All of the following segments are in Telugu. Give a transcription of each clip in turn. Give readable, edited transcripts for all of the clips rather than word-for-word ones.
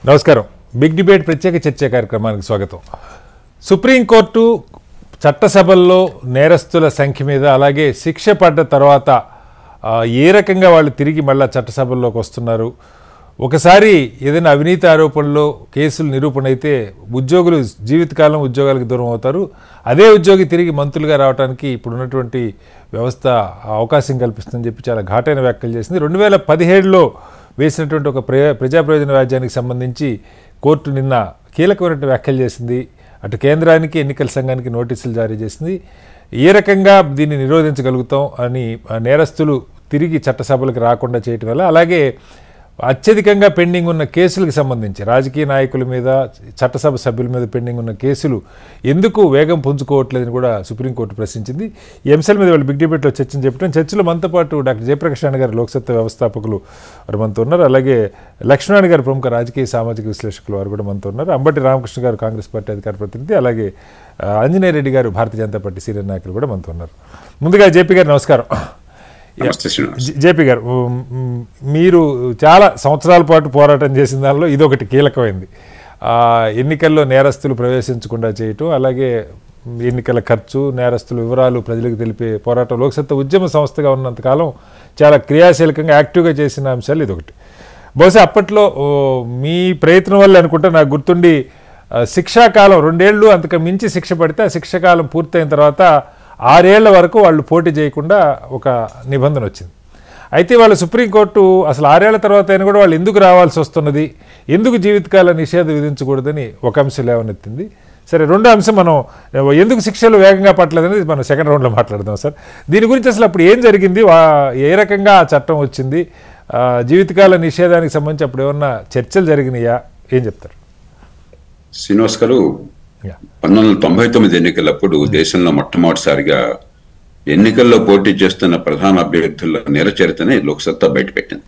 నమస్కారం. బిగ్ డిబేట్ ప్రత్యేక చర్చా కార్యక్రమానికి స్వాగతం. సుప్రీంకోర్టు చట్టసభల్లో నేరస్తుల సంఖ్య మీద అలాగే శిక్ష పడ్డ తర్వాత ఏ రకంగా వాళ్ళు తిరిగి మళ్ళా చట్టసభల్లోకి వస్తున్నారు, ఒకసారి ఏదైనా అవినీతి ఆరోపణలో కేసులు నిరూపణ అయితే ఉద్యోగులు జీవితకాలం ఉద్యోగాలకు దూరం అవుతారు. అదే ఉద్యోగి తిరిగి మంత్రులుగా రావడానికి ఇప్పుడున్నటువంటి వ్యవస్థ అవకాశం కల్పిస్తుందని చెప్పి చాలా ఘాటైన వ్యాఖ్యలు చేసింది. 2017లో వేసినటువంటి ఒక ప్రజా ప్రయోజన వ్యాజ్యానికి సంబంధించి కోర్టు నిన్న కీలకమైన వ్యాఖ్యలు చేసింది. అటు కేంద్రానికి ఎన్నికల సంఘానికి నోటీసులు జారీ చేసింది. ఏ రకంగా దీన్ని నిరోధించగలుగుతాం అని నేరస్తులు తిరిగి చట్టసభలకు రాకుండా చేయటం వల్ల, అలాగే అత్యధికంగా పెండింగ్ ఉన్న కేసులకు సంబంధించి రాజకీయ నాయకుల మీద చట్టసభ సభ్యుల మీద పెండింగ్ ఉన్న కేసులు ఎందుకు వేగం పుంజుకోవట్లేదని కూడా సుప్రీంకోర్టు ప్రశ్నించింది. ఈ అంశాల మీద వాళ్ళు బిగ్ డిబేట్లో చెప్పడం. చర్చలో మనతో పాటు డాక్టర్ జయప్రకాష్ నారాయణ గారు లోక్సత్తా వ్యవస్థాపకులు వారు మనతో ఉన్నారు. అలాగే లక్ష్మణ్ గారు ప్రముఖ రాజకీయ సామాజిక విశ్లేషకులు వారు కూడా మనతో ఉన్నారు. అంబటి రామకృష్ణ గారు కాంగ్రెస్ పార్టీ అధికార ప్రతినిధి, అలాగే ఆంజనేయ రెడ్డి గారు భారతీయ జనతా పార్టీ సీనియర్ నాయకులు కూడా మనతో ఉన్నారు. ముందుగా జేపీ గారు నమస్కారం. జేపీ గారు, మీరు చాలా సంవత్సరాల పాటు పోరాటం చేసిన దానిలో ఇదొకటి కీలకమైంది. ఎన్నికల్లో నేరస్తులు ప్రవేశించకుండా చేయటం, అలాగే ఎన్నికల ఖర్చు, నేరస్తుల వివరాలు ప్రజలకు తెలిపే పోరాటం లోక్సత్తా ఉద్యమ సంస్థగా ఉన్నంతకాలం చాలా క్రియాశీలకంగా యాక్టివ్గా చేసిన అంశాలు ఇదొకటి. బహుశా అప్పట్లో మీ ప్రయత్నం వల్ల అనుకుంటా నాకు గుర్తుండి శిక్షాకాలం 2 ఏళ్ళు అంతకు మించి శిక్ష పడితే ఆ శిక్షాకాలం పూర్తయిన తర్వాత 6 ఏళ్ల వరకు వాళ్ళు పోటీ చేయకుండా ఒక నిబంధన వచ్చింది. అయితే వాళ్ళు సుప్రీంకోర్టు అసలు 6 ఏళ్ల తర్వాత అయినా కూడా వాళ్ళు ఎందుకు రావాల్సి వస్తున్నది, ఎందుకు జీవితకాల నిషేధం విధించకూడదని ఒక అంశం లేవనెత్తింది. సరే, రెండో అంశం మనం ఎందుకు శిక్షలు వేగంగా పట్టలేదనేది మనం సెకండ్ రౌండ్లో మాట్లాడదాం సార్. దీని గురించి అసలు అప్పుడు ఏం జరిగింది, ఏ రకంగా ఆ చట్టం వచ్చింది, జీవితకాల నిషేధానికి సంబంధించి అప్పుడు ఏమన్నా చర్చలు జరిగినాయా, ఏం చెప్తారు? శ్రీనివాస్ గారు, 1999 ఎన్నికలప్పుడు దేశంలో మొట్టమొదటిసారిగా ఎన్నికల్లో పోటీ చేస్తున్న ప్రధాన అభ్యర్థుల నేర చరిత్రని లోక్సత్తా బయటపెట్టింది.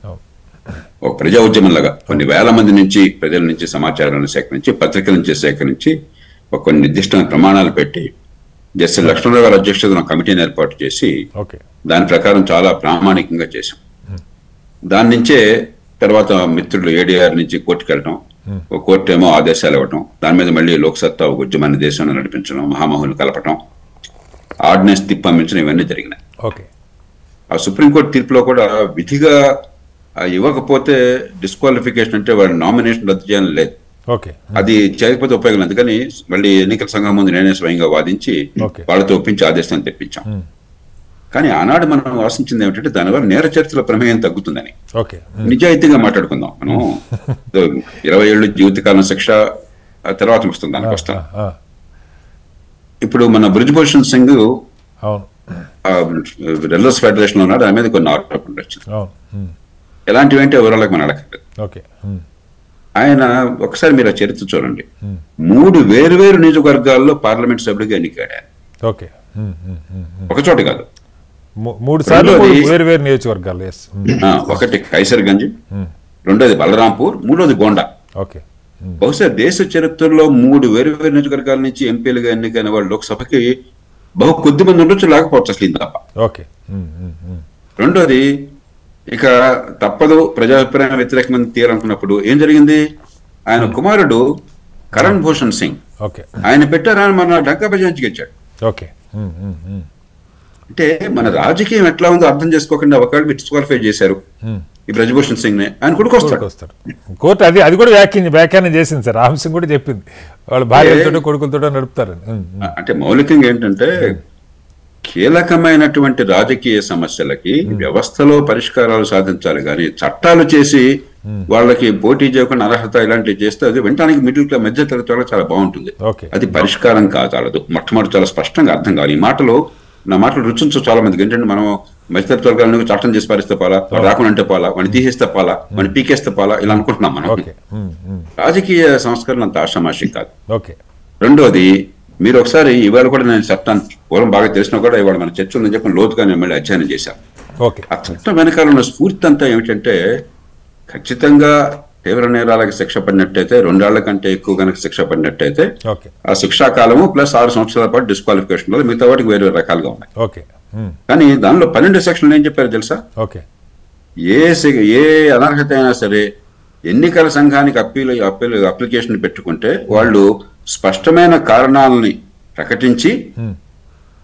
ఒక ప్రజా ఉద్యమంలాగా కొన్ని వేల మంది నుంచి ప్రజల నుంచి సమాచారాన్ని సేకరించి, పత్రికల నుంచి సేకరించి, కొన్ని నిర్దిష్టమైన ప్రమాణాలు పెట్టి జస్టిస్ లక్ష్మణరావు గారి అధ్యక్షతన కమిటీని ఏర్పాటు చేసి దాని ప్రకారం చాలా ప్రామాణికంగా చేశాం. దాని నుంచే తర్వాత మిత్రులు ఏడీఆర్ నుంచి కోర్టుకు వెళ్ళడం, కోర్టు ఏమో ఆదేశాలు ఇవ్వటం, దాని మీద మళ్ళీ లోక్సత్తా ఉద్యమాన్ని దేశంలో నడిపించడం, మహామహులు కలపటం, ఆర్డినెన్స్ తిప్పంపించడం, ఇవన్నీ జరిగినాయి. ఆ సుప్రీంకోర్టు తీర్పులో కూడా విధిగా ఇవ్వకపోతే డిస్క్వాలిఫికేషన్, అంటే వాడి నామినేషన్ రద్దు చేయాలని లేదు. అది చేయకపోతే ఉపయోగం. అందుకని మళ్ళీ ఎన్నికల సంఘం ముందు నేనే స్వయంగా వాదించి వాళ్ళతో ఒప్పించి ఆదేశాన్ని తెప్పించాం. కానీ ఆనాడు మనం ఆశించింది ఏమిటంటే దానివల్ల నేర చరిత్రల ప్రమేయం తగ్గుతుందని. నిజాయితీగా మాట్లాడుకుందాం. మనం 20 ఏళ్ళు జీవితకాలం శిక్ష తర్వాత వస్తుంది, దానికి వస్తాం. ఇప్పుడు మన బ్రిజ్భూషణ్ సింగ్ రెల్లర్స్ ఫెడరేషన్ లో ఉన్నాడు, దాని మీద కొన్ని ఆరోపణలు వచ్చింది. ఎలాంటివి అంటే వివరాలకు మనం అడగలేదు. ఆయన ఒకసారి మీరు ఆ చరిత్ర చూడండి, 3 వేరు నియోజకవర్గాల్లో పార్లమెంట్ సభ్యుడిగా ఎన్నికాడు. ఒక చోట కాదు, 3 సార్లు వేరు నియోజకవర్గాలు. ఒకటి కైసర్గంజ్, రెండోది బలరాంపూర్, మూడోది గోండా. బహుశా దేశ చరిత్రలో 3 వేరు నియోజకవర్గాల నుంచి ఎంపీలుగా ఎన్నికైన వాళ్ళు లోక్సభకి బహు కొద్ది మంది ఉండొచ్చు, లేకపోవచ్చు అసలు తప్ప. రెండోది, ఇక తప్పదు ప్రజాభిప్రాయం వ్యతిరేకమైన తీయాలనుకున్నప్పుడు ఏం జరిగింది, ఆయన కుమారుడు కరణ్ భూషణ్ సింగ్ ఆయన పెట్టారు, ఆయన మన ఢాకా ప్రజానికి ఇచ్చాడు. అంటే మన రాజకీయం ఎట్లా ఉందో అర్థం చేసుకోకుండా ఒకళ్ళు డిస్క్వాలిఫై చేశారు ఈ బ్రజ్భూషణ్ సింగ్ ని, ఆయన కొడుకు వస్తాడు. కోర్టు అది కూడా వ్యాఖ్యానం చేసింది సార్. అంశం కూడా చెప్పింది, వాళ్ళు భార్యలతో కొడుకులతో నడుపుతారు. అంటే మౌలికంగా ఏంటంటే కీలకమైనటువంటి రాజకీయ సమస్యలకి వ్యవస్థలో పరిష్కారాలు సాధించాలి, కానీ చట్టాలు చేసి వాళ్ళకి పోటీ చేయకుండా అర్హత ఇలాంటివి చేస్తే అది వినడానికి మిడిల్ క్లాస్ మధ్య తరగతి వాళ్ళకి చాలా బాగుంటుంది. అది పరిష్కారం కాదు. మొట్టమొదటి చాలా స్పష్టంగా అర్థం కావాలి. ఈ మాటలు, నా మాటలు రుచించు చాలా మందికి. ఏంటంటే మనం మధ్యతరగతి వర్గాలను చట్టం చేసి పారిస్తే పోలా, రాకుండా అంటే పోలా, వాడిని తీసేస్తే పోలా, వాడిని పీకేస్తే పోలా, ఇలా అనుకుంటున్నాం మనం. రాజకీయ సంస్కరణ అంత ఆషామాషి కాదు. రెండోది, మీరు ఒకసారి ఇవాళ కూడా నేను చట్టాన్ని పూర్వం బాగా తెలిసినా కూడా ఇవాళ మన చర్చ ఉందని చెప్పి లోతుగా నేను మళ్ళీ అధ్యయనం చేశాను. ఆ చట్టం వెనకాల ఉన్న స్ఫూర్తి అంతా ఏమిటంటే, ఖచ్చితంగా తీవ్ర నేరాలకు శిక్ష పడినట్టయితే 2 ఏళ్ల కంటే ఎక్కువ కనుక శిక్ష పడినట్టయితే ఆ శిక్షా కాలము ప్లస్ 6 సంవత్సరాల పాటు డిస్క్వాలిఫికేషన్ లో, మిగతా వాటికి వేరే రకాలుగా ఉన్నాయి. కానీ దానిలో 12 సెక్షన్లు ఏం చెప్పారు తెలుసా, ఏ అనర్హత అయినా సరే ఎన్నికల సంఘానికి అప్లికేషన్ పెట్టుకుంటే వాళ్ళు స్పష్టమైన కారణాలని ప్రకటించి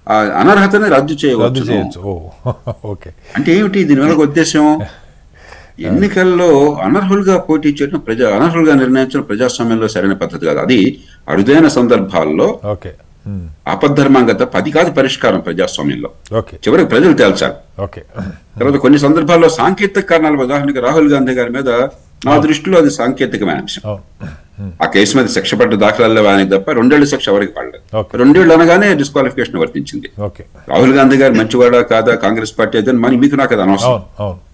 ఆ అనర్హతని రద్దు చేయవచ్చు. అంటే ఏమిటి దీనివల్ల ఉద్దేశం? ఎన్నికల్లో అనర్హులుగా పోటీ చేయడం అనర్హులుగా నిర్ణయించడం ప్రజాస్వామ్యంలో సరైన పద్ధతి కాదు. అది అరుదైన సందర్భాల్లో ఆపద్ధర్మం గత 10 కాదు పరిష్కారం ప్రజాస్వామ్యంలో. చివరికి ప్రజలు తేల్చాలి. తర్వాత కొన్ని సందర్భాల్లో సాంకేతిక కారణాలు, ఉదాహరణకి రాహుల్ గాంధీ గారి మీద నా దృష్టిలో అది సాంకేతికమైన అంశం. ఆ కేసు మీద శిక్ష పడ్డ దాఖలాల్లో ఆయనకి తప్ప 2 ఏళ్ల శిక్ష ఎవరికి పడలేదు. 2 ఏళ్ళు అనగానే డిస్క్వాలిఫికేషన్ వర్తించింది. రాహుల్ గాంధీ గారు మంచివాడా కాదా, కాంగ్రెస్ పార్టీ అయితే మరి మీకు నాకు అది అనవసరం.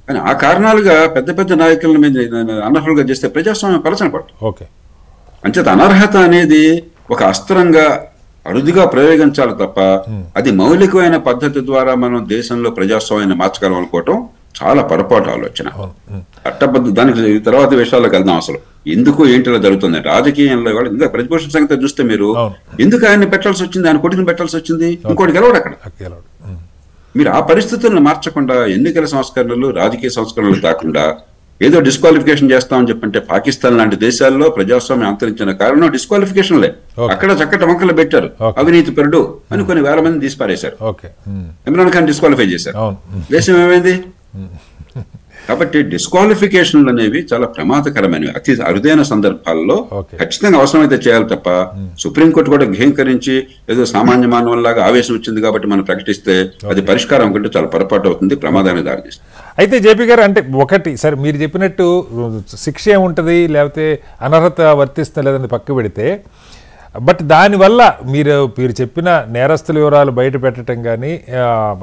కానీ ఆ కారణాలుగా పెద్ద పెద్ద నాయకుల మీద అనర్హులుగా చేస్తే ప్రజాస్వామ్యం పలచన పడుతుంది. అంచేత అనర్హత అనేది ఒక అస్త్రంగా అరుదుగా ప్రయోగించాలి తప్ప అది మౌలికమైన పద్ధతి ద్వారా మనం దేశంలో ప్రజాస్వామ్యాన్ని మార్చగలం అనుకోవటం చాలా పొరపాటు ఆలోచన. చట్టబద్ధ దానికి తర్వాత విషయాలకు వెళ్దాం. అసలు ఎందుకు ఏంటిలా జరుగుతుంది రాజకీయంలో వాళ్ళు ఇంకా ప్రతిపక్ష సంగతి చూస్తే మీరు ఎందుకు ఆయన్ని పెట్టాల్సి వచ్చింది, ఆయన కొడుకుని పెట్టాల్సి వచ్చింది, ఇంకోటి గెలవడు అక్కడ. మీరు ఆ పరిస్థితులను మార్చకుండా ఎన్నికల సంస్కరణలు రాజకీయ సంస్కరణలు కాకుండా ఏదో డిస్క్వాలిఫికేషన్ చేస్తామని చెప్పంటే పాకిస్తాన్ లాంటి దేశాల్లో ప్రజాస్వామ్యం అంతరించిన కారణం డిస్క్వాలిఫికేషన్లే. అక్కడ చక్కటి వంకలు పెట్టారు, అవినీతి పరుడు అని కొన్ని వేల మంది తీసిపారేశారు. ఇమ్రాన్ ఖాన్ డిస్క్వాలిఫై చేశారు. దేశం ఏమైంది? కాబట్టి డిస్క్వాలిఫికేషన్లు అనేవి చాలా ప్రమాదకరమైనవి. అతి అరుదైన సందర్భాల్లో ఖచ్చితంగా అవసరమైతే చేయాలి తప్ప సుప్రీంకోర్టు కూడా ఘీంకరించి ఏదో సామాన్య మానవులాగా ఆవేశం వచ్చింది కాబట్టి మనం ప్రకటిస్తే అది పరిష్కారం అనుకుంటే చాలా పొరపాటు అవుతుంది, ప్రమాదాన్ని దారితీస్తుంది. అయితే జేపీ గారు, అంటే ఒకటి సార్ మీరు చెప్పినట్టు శిక్ష ఏముంటుంది లేకపోతే అనర్హత వర్తిస్తుంది లేదని పక్క పెడితే, బట్ దానివల్ల మీరు చెప్పిన నేరస్తుల వివరాలు బయట పెట్టడం కానీ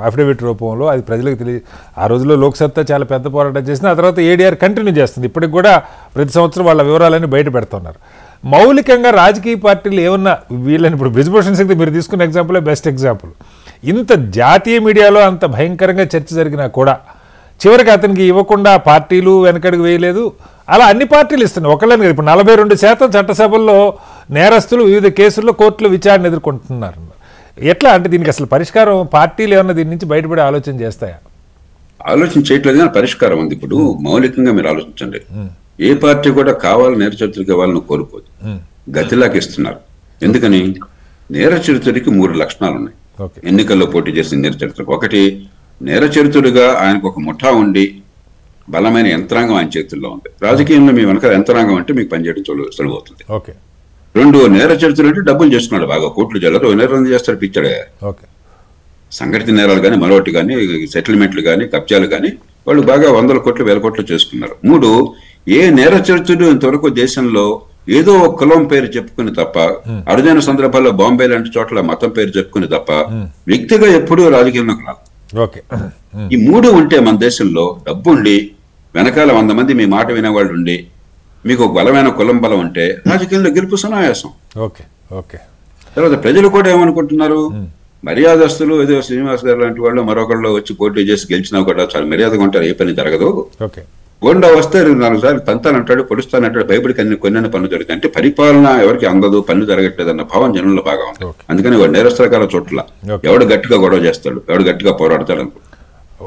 అఫిడవిట్ రూపంలో అది ప్రజలకు తెలియ, ఆ రోజుల్లో లోక్సత్తా చాలా పెద్ద పోరాటం చేసింది. ఆ తర్వాత ఏడీఆర్ కంటిన్యూ చేస్తుంది. ఇప్పటికి కూడా ప్రతి సంవత్సరం వాళ్ళ వివరాలన్నీ బయట పెడుతున్నారు. మౌలికంగా రాజకీయ పార్టీలు ఏమన్నా వీళ్ళని, ఇప్పుడు బ్రిజ్భూషణ్ సింగ్ మీరు తీసుకున్న ఎగ్జాంపులే బెస్ట్ ఎగ్జాంపుల్. ఇంత జాతీయ మీడియాలో అంత భయంకరంగా చర్చ జరిగినా కూడా చివరికి అతనికి ఇవ్వకుండా పార్టీలు వెనకడుగు వేయలేదు. అలా అన్ని పార్టీలు ఇస్తున్నాయి. ఒకళ్ళని కదా, ఇప్పుడు 42% చట్టసభల్లో నేరస్తులు వివిధ కేసుల్లో కోర్టులో విచారణ ఎదుర్కొంటున్నారు. ఎట్లా అంటే దీనికి అసలు పరిష్కారం పార్టీలు ఏమన్నా దీని నుంచి బయటపడే ఆలోచన చేస్తాయా? ఆలోచన చేయట్లేదు కానీ పరిష్కారం ఉంది. ఇప్పుడు మౌలికంగా మీరు ఆలోచించండి. ఏ పార్టీ కూడా కావాలి నేరచరిత్రకి ఇవ్వాలని కోరుకోదు, గతిలాకి ఇస్తున్నారు. ఎందుకని? నేరచరిత్రకి 3 లక్షణాలు ఉన్నాయి ఎన్నికల్లో పోటీ చేసిన నేరచరిత్రకు. ఒకటి, నేరచరిత్రుడిగా ఆయనకు ఒక ముఠా ఉండి బలమైన యంత్రాంగం ఆయన చేతుల్లో ఉంది. రాజకీయంలో మీ వెనక యంత్రాంగం అంటే మీకు పనిచేయడం సులువవుతుంది. 2, నేరచరిత్రుడు అంటే డబ్బులు చేస్తున్నాడు బాగా, కోట్లు జల్లరు, నేరం చేస్తాడు పిచ్చాడే. సంఘటిత నేరాలు కానీ మరొకటి కానీ సెటిల్మెంట్లు కానీ కబ్జాలు కానీ వాళ్ళు బాగా 100 కోట్లు 1000 కోట్లు చేసుకున్నారు. 3, ఏ నేరచరిత్రుడు ఇంతవరకు దేశంలో ఏదో ఒక కులం పేరు చెప్పుకుని తప్ప, అరుదైన సందర్భాల్లో బాంబే లాంటి చోట్ల మతం పేరు చెప్పుకుని తప్ప వ్యక్తిగా ఎప్పుడూ రాజకీయంలోకి రాదు. ఈ 3 ఉంటే మన దేశంలో డబ్బుండి వెనకాల 100 మంది మీ మాట వినేవాళ్ళు ఉండి మీకు ఒక బలమైన కులం బలం ఉంటే రాజకీయంలో గెలుపు సునాయాసం. తర్వాత ప్రజలు కూడా ఏమనుకుంటున్నారు, మర్యాదస్తులు ఏదో శ్రీనివాస్ గారు లాంటి వాళ్ళు మరొకళ్ళు వచ్చి పోటీ చేసి గెలిచినా కూడా చాలా మర్యాదగా ఉంటారు, ఏ పని జరగదు. గోండా వస్తే 4 సార్లు తంతానంటాడు, పొడుస్తానంటాడు, భయపడికి కొన్ని పనులు జరుగుతాయి. అంటే పరిపాలన ఎవరికి అందదు, పనులు జరగట్లేదు అన్న భావం జనంలో బాగా ఉంది. అందుకని వాడు నేరస్తుల చోట్ల ఎవడు గట్టిగా గొడవ చేస్తాడు, ఎవడు గట్టిగా పోరాడతాడు అనుకో.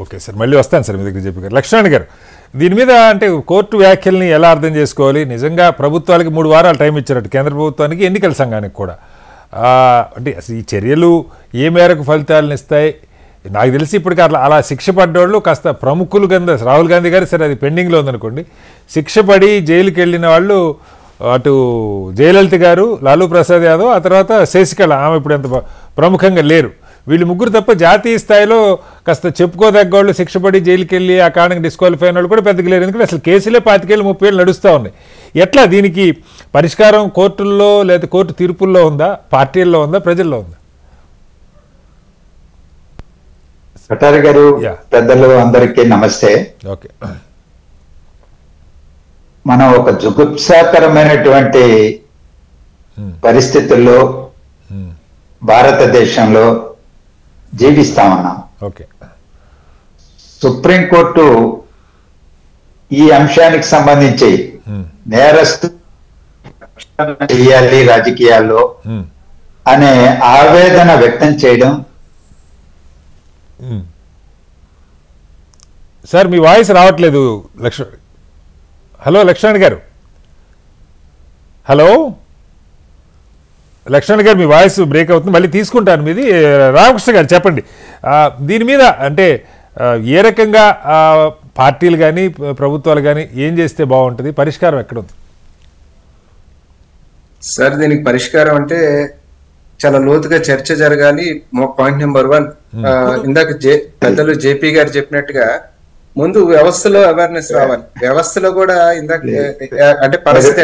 ఓకే సార్, మళ్ళీ వస్తాను సార్ మీ దగ్గర చెప్పి గారు. లక్ష్మణ్ గారు, దీని మీద అంటే కోర్టు వ్యాఖ్యల్ని ఎలా అర్థం చేసుకోవాలి? నిజంగా ప్రభుత్వాలకి 3 వారాలు టైం ఇచ్చారట, కేంద్ర ప్రభుత్వానికి, ఎన్నికల సంఘానికి కూడా. అంటే అసలు ఈ చర్యలు ఏ మేరకు ఫలితాలను ఇస్తాయి? నాకు తెలిసి ఇప్పటికీ అలా శిక్ష పడ్డవాళ్ళు కాస్త ప్రముఖులు కింద, రాహుల్ గాంధీ గారు సరే అది పెండింగ్లో ఉందనుకోండి, శిక్ష పడి జైలుకి వెళ్ళిన వాళ్ళు అటు జయలలిత గారు, లాలూ ప్రసాద్ యాదవ్, ఆ తర్వాత శశికళ, ఆమె ఇప్పుడు ఎంత ప్రముఖంగా లేరు. వీళ్ళు 3 తప్ప జాతీయ స్థాయిలో కాస్త చెప్పుకోదగ్గ వాళ్ళు శిక్ష పడి జైలుకి వెళ్ళి ఆ కారణంగా డిస్క్వాలిఫై అయిన వాళ్ళు కూడా పెద్దగా లేరు. ఎందుకంటే అసలు కేసులే 25 ఏళ్ళు 30 ఏళ్ళు నడుస్తూ ఉన్నాయి. ఎట్లా దీనికి పరిష్కారం కోర్టుల్లో లేదా కోర్టు తీర్పుల్లో ఉందా, పార్టీల్లో ఉందా, ప్రజల్లో ఉందా? కటారి గారు, పెద్దలు అందరికీ నమస్తే. ఓకే, మనం ఒక జుగుప్సాకరమైనటువంటి పరిస్థితుల్లో భారతదేశంలో జీవిస్తా ఉన్నాం. ఓకే, సుప్రీంకోర్టు ఈ అంశానికి సంబంధించి నేరస్తు చేయాలి రాజకీయాల్లో అనే ఆవేదన వ్యక్తం చేయడం. సార్ మీ వాయిస్ రావట్లేదు లక్ష్మణ్. హలో లక్ష్మణ్ గారు. హలో లక్ష్మణ్ గారు, మీ వాయిస్ బ్రేక్ అవుతుంది, మళ్ళీ తీసుకుంటాను మీది. రామకృష్ణ గారు చెప్పండి, దీని మీద అంటే ఏ రకంగా పార్టీలు కానీ ప్రభుత్వాలు కానీ ఏం చేస్తే బాగుంటుంది, పరిష్కారం ఎక్కడుంది? సార్ దీనికి పరిష్కారం అంటే చాలా లోతుగా చర్చ జరగాలి. పాయింట్ నెంబర్ 1, ఇందాక పెద్దలు జేపీ గారు చెప్పినట్టుగా ముందు వ్యవస్థలో అవేర్నెస్ రావాలి. వ్యవస్థలో కూడా ఇందాక అంటే పరిస్థితి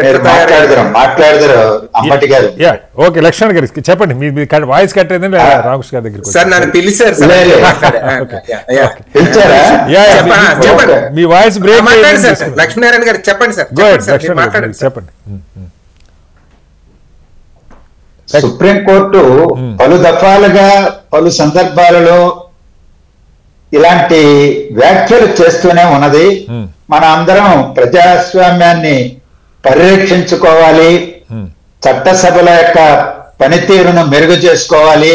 ఓకే లక్ష్మణ్ గారు చెప్పండి, మీ వాయిస్ కట్ అయిందండి రామకృష్ణ గారి దగ్గర. సార్ నన్ను పిలిచారు, మీ వాయిస్ బ్రేక్. లక్ష్మీనారాయణ గారు చెప్పండి సార్, మాట్లాడండి చెప్పండి. సుప్రీంకోర్టు పలు దఫాలుగా పలు సందర్భాలలో ఇలాంటి వ్యాఖ్యలు చేస్తూనే ఉన్నది. మన అందరం ప్రజాస్వామ్యాన్ని పరిరక్షించుకోవాలి, చట్టసభల యొక్క పనితీరును మెరుగు చేసుకోవాలి,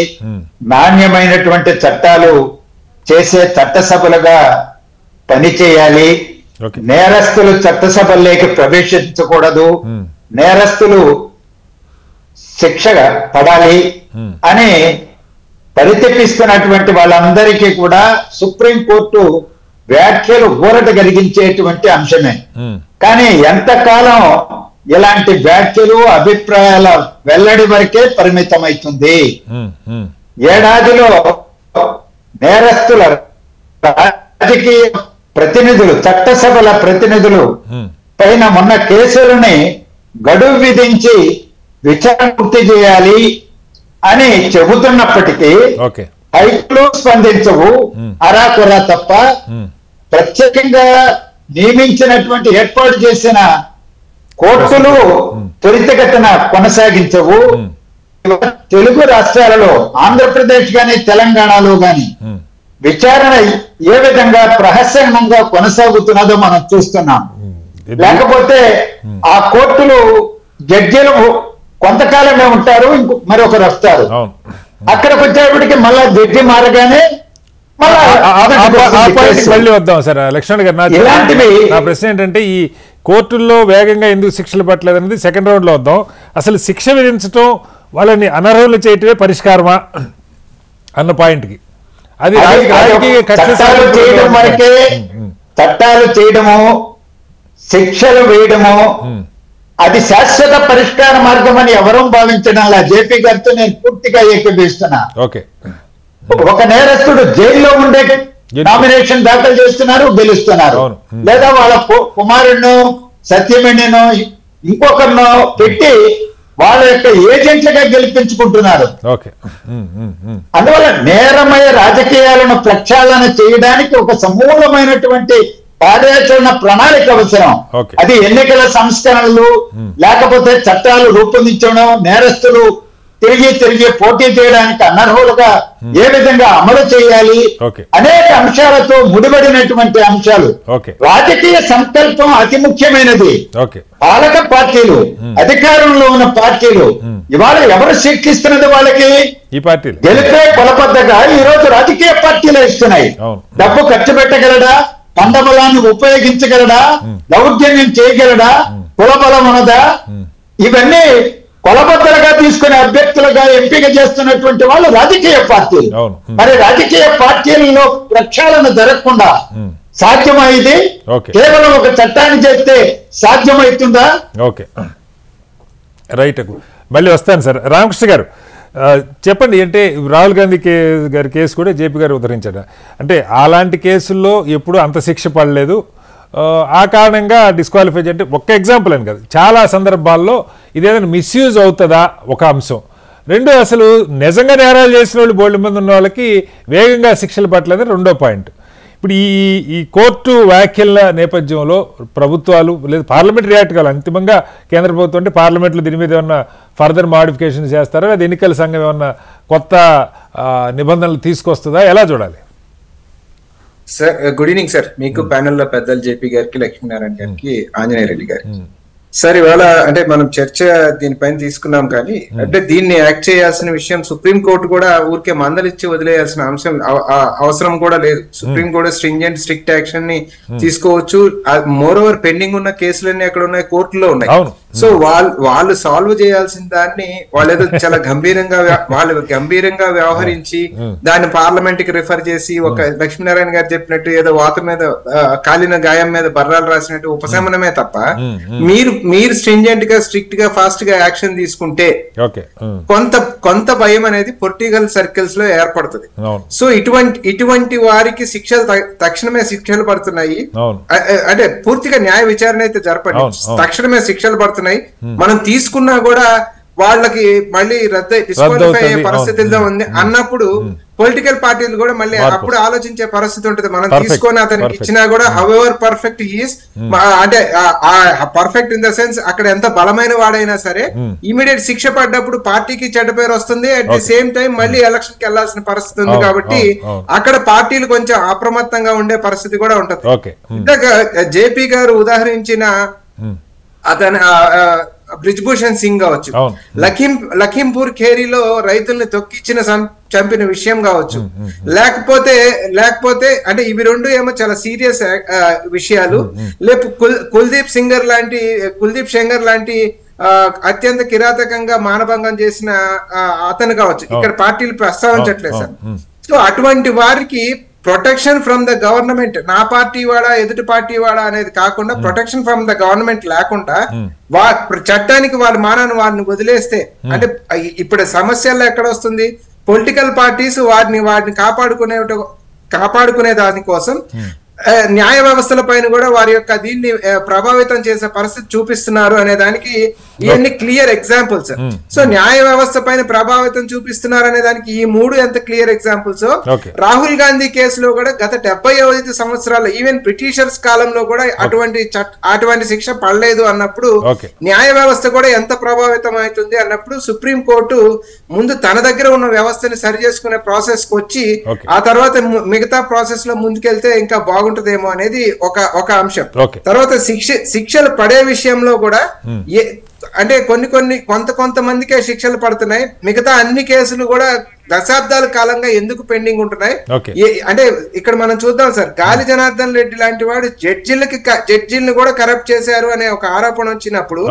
నాణ్యమైనటువంటి చట్టాలు చేసే చట్టసభలుగా పనిచేయాలి, నేరస్తులు చట్టసభల్లోకి ప్రవేశించకూడదు, నేరస్తులు శిక్ష పడాలి అని పరితపిస్తున్నటువంటి వాళ్ళందరికీ కూడా సుప్రీంకోర్టు వ్యాఖ్యలు ఊరట కలిగించేటువంటి అంశమే. కానీ ఎంతకాలం ఇలాంటి వ్యాఖ్యలు అభిప్రాయాల వెల్లడి వరకే పరిమితమవుతుంది. ఏడాదిలో నేరస్తుల రాజకీయ ప్రతినిధులు, చట్టసభల ప్రతినిధులు పైన ఉన్న కేసులని గడువు విధించి విచారణ పూర్తి చేయాలి అని చెబుతున్నప్పటికీ హైకోర్టులు స్పందించవు, అరాకొరా తప్ప. ప్రత్యేకంగా నియమించినటువంటి ఏర్పాటు చేసిన కోర్టులు త్వరితగతిన కొనసాగించవు. తెలుగు రాష్ట్రాలలో ఆంధ్రప్రదేశ్ గాని తెలంగాణలో గాని విచారణ ఏ విధంగా ప్రహసనంగా కొనసాగుతున్నదో మనం చూస్తున్నాం. లేకపోతే ఆ కోర్టులు జడ్జీలు కొంతకాలమే ఉంటారు, మరొకరు వస్తారు. అక్కడికి వచ్చేప్పటికి మళ్ళా జడ్జి మారగానే మళ్ళీ వద్దాం సార్. లక్ష్మణ్ గారు, నా ప్రశ్న ఏంటంటే ఈ కోర్టుల్లో వేగంగా ఎందుకు శిక్షలు పట్టలేదు అనేది సెకండ్ రౌండ్ లో వద్దాం. అసలు శిక్ష విధించడం, వాళ్ళని అనర్హులు చేయటమే పరిష్కారమా అన్న పాయింట్ కి, అది చట్టాలు చేయడము, శిక్షలు వేయడము అది శాశ్వత పరిష్కార మార్గం అని ఎవరూ భావించడంలా. జేపీ గారితో నేను పూర్తిగా ఏకీభవిస్తున్నా. ఒక నేరస్తుడు జైల్లో ఉండే నామినేషన్ దాఖలు చేస్తున్నారు, గెలుస్తున్నారు, లేదా వాళ్ళ కుమారుడినో సత్యమణినో ఇంకొకరినో పెట్టి వాళ్ళ యొక్క ఏజెంట్లుగా గెలిపించుకుంటున్నారు. అందువల్ల నేరమయ రాజకీయాలను ప్రక్షాళన చేయడానికి ఒక సమూలమైనటువంటి కార్యాచరణ ప్రణాళిక అవసరం. అది ఎన్నికల సంస్కరణలు, లేకపోతే చట్టాలు రూపొందించడం, నేరస్తులు తిరిగి పోటీ చేయడానికి అనర్హులుగా ఏ విధంగా అమలు చేయాలి, అనేక అంశాలతో ముడిపడినటువంటి అంశాలు. రాజకీయ సంకల్పం అతి ముఖ్యమైనది. పాలక పార్టీలు, అధికారంలో ఉన్న పార్టీలు ఇవాళ ఎవరు శిక్షిస్తున్నది? వాళ్ళకి గెలిపే కొలబద్దగా ఈ రోజు రాజకీయ పార్టీలు ఇస్తున్నాయి. డబ్బు ఖర్చు పెట్టగలడా, కండబలాన్ని ఉపయోగించగలడా, దౌర్జన్యం చేయగలడా, కులబలం ఉన్నదా? ఇవన్నీ కొలబద్దలుగా తీసుకునే అభ్యర్థులుగా ఎంపిక చేస్తున్నటువంటి వాళ్ళు రాజకీయ పార్టీలు. మరి రాజకీయ పార్టీలలో ప్రక్షాళన జరగకుండా సాధ్యమైంది కేవలం ఒక చట్టాన్ని చేస్తే సాధ్యమవుతుందా? Okay, right. మళ్ళీ వస్తాను సార్. రామకృష్ణ గారు చెప్పండి, అంటే రాహుల్ గాంధీ గారి కేసు కూడా జేపీ గారు ఉద్ధరించాడు. అంటే అలాంటి కేసుల్లో ఎప్పుడు అంత శిక్ష పడలేదు, ఆ కారణంగా డిస్క్వాలిఫై అంటే ఒక్క ఎగ్జాంపుల్ అని కాదు, చాలా సందర్భాల్లో ఇదేదైనా మిస్యూజ్ అవుతుందా ఒక అంశం. రెండు, అసలు నిజంగా నేరాలు చేసిన వాళ్ళు బోల్డ్ మంది ఉన్న వాళ్ళకి వేగంగా శిక్షలు పట్టలేదని రెండో పాయింట్. ఇప్పుడు ఈ కోర్టు వ్యాఖ్యల నేపథ్యంలో ప్రభుత్వాలు లేదా పార్లమెంట్ రియాక్ట్ కావాలి. అంతిమంగా కేంద్ర ప్రభుత్వం అంటే పార్లమెంట్లో దీని మీద ఏమన్నా ఫర్దర్ మాడిఫికేషన్ చేస్తారా, లేదా ఎన్నికల సంఘం ఏమన్నా కొత్త నిబంధనలు తీసుకొస్తుందా, ఎలా చూడాలి? సార్ గుడ్ ఈవినింగ్ సార్, మీకు ప్యానెల్లో పెద్దలు జేపీ గారికి, లక్ష్మీనారాయణ గారికి, ఆంజనేయ రెడ్డి గారికి. సార్ ఇవాళ అంటే మనం చర్చ దీనిపైన తీసుకున్నాం కానీ అంటే దీన్ని యాక్ట్ చేయాల్సిన విషయం సుప్రీం కోర్టు కూడా ఊరికే మందలిచ్చి వదిలేయాల్సిన అంశం అవసరం కూడా లేదు. సుప్రీం కోర్టు స్ట్రిక్ట్ యాక్షన్ ని తీసుకోవచ్చు. మోర్ ఓవర్ పెండింగ్ ఉన్న కేసులన్నీ ఎక్కడ ఉన్నాయి, కోర్టులో ఉన్నాయి. సో వాళ్ళు సాల్వ్ చేయాల్సిన దాన్ని వాళ్ళు ఏదో చాలా గంభీరంగా వ్యవహరించి దాన్ని పార్లమెంట్ కి రిఫర్ చేసి ఒక లక్ష్మీనారాయణ గారు చెప్పినట్టు ఏదో వాత మీద కాలిన గాయం మీద బర్రాలు రాసినట్టు ఉపశమనమే తప్ప మీరు స్ట్రింజెంట్ గా స్ట్రిక్ట్ గా ఫాస్ట్ గా యాక్షన్ తీసుకుంటే కొంత భయం అనేది పొలిటికల్ సర్కిల్స్ లో ఏర్పడుతుంది. సో ఇటువంటి వారికి తక్షణమే శిక్షలు పడుతున్నాయి. అంటే పూర్తిగా న్యాయ విచారణ అయితే జరపండి, తక్షణమే శిక్షలు పడుతున్నాయి. మనం తీసుకున్నా కూడా వాళ్ళకి మళ్ళీ డిస్క్వాలిఫై అయ్యే పరిస్థితుల్లో ఉంది అన్నప్పుడు పొలిటికల్ పార్టీలు కూడా మళ్ళీ అప్పుడు ఆలోచించే పరిస్థితి ఉంటుంది. మనం తీసుకొని అతనికి ఇచ్చినా కూడా హౌఎవర్ పర్ఫెక్ట్ హీస్, అంటే పర్ఫెక్ట్ ఇన్ ద సెన్స్ అక్కడ ఎంత బలమైన వాడైనా సరే ఇమీడియట్ శిక్ష పడ్డప్పుడు పార్టీకి చెడ్డ పేరు వస్తుంది. అట్ ది సేమ్ టైం మళ్ళీ ఎలక్షన్ కి వెళ్లాల్సిన పరిస్థితి ఉంది. కాబట్టి అక్కడ పార్టీలు కొంచెం అప్రమత్తంగా ఉండే పరిస్థితి కూడా ఉంటుంది. ఇందాక జేపీ గారు ఉదాహరించిన అతను బ్రిజ్భూషణ్ సింగ్ కావచ్చు, లఖింపూర్ ఖేరీలో రైతుల్ని తొక్కిచ్చిన చంపిన విషయం కావచ్చు, లేకపోతే అంటే ఇవి రెండు ఏమో చాలా సీరియస్ విషయాలు. లేకపోతే కుల్దీప్ సెంగర్ లాంటి అత్యంత కిరాతకంగా మానభంగం చేసిన అతను కావచ్చు. ఇక్కడ పార్టీలు ప్రస్తావించట్లేదు సార్. సో అటువంటి వారికి ప్రొటెక్షన్ ఫ్రమ్ ద గవర్నమెంట్, నా పార్టీ వాడా ఎదుటి పార్టీ వాడా అనేది కాకుండా ప్రొటెక్షన్ ఫ్రమ్ ద గవర్నమెంట్ లేకుండా చట్టానికి వారిని వదిలేస్తే, అంటే ఇప్పుడు సమస్యల్లో ఎక్కడ వస్తుంది, పొలిటికల్ పార్టీస్ వారిని కాపాడుకునే దానికోసం న్యాయ వ్యవస్థల పైన కూడా వారి యొక్క దీన్ని ప్రభావితం చేసే పరిస్థితి చూపిస్తున్నారు అనే దానికి ఇవన్నీ క్లియర్ ఎగ్జాంపుల్స్. సో న్యాయ వ్యవస్థ పైన ప్రభావితం చూపిస్తున్నారు అనే దానికి ఈ మూడు ఎంత క్లియర్ ఎగ్జాంపుల్స్. రాహుల్ గాంధీ కేసులో కూడా గత 75 సంవత్సరాలు ఈవెన్ బ్రిటిషర్స్ కాలంలో కూడా అటువంటి శిక్ష పడలేదు అన్నప్పుడు న్యాయ వ్యవస్థ కూడా ఎంత ప్రభావితం అవుతుంది అన్నప్పుడు సుప్రీం కోర్టు ముందు తన దగ్గర ఉన్న వ్యవస్థని సరి చేసుకునే ప్రాసెస్ కి వచ్చి ఆ తర్వాత మిగతా ప్రాసెస్ లో ముందుకెళ్తే ఇంకా బాగుంటుందేమో అనేది ఒక అంశం. తర్వాత శిక్షలు పడే విషయంలో కూడా అంటే కొంతమందికే శిక్షలు పడుతున్నాయి, మిగతా అన్ని కేసులు కూడా దశాబ్దాల కాలంగా ఎందుకు పెండింగ్ ఉంటున్నాయి. అంటే ఇక్కడ మనం చూద్దాం సార్, గాలి జనార్దన్ రెడ్డి లాంటి వాడు జడ్జిల్ని కూడా కరప్ట్ చేశారు అనే ఒక ఆరోపణ వచ్చినప్పుడు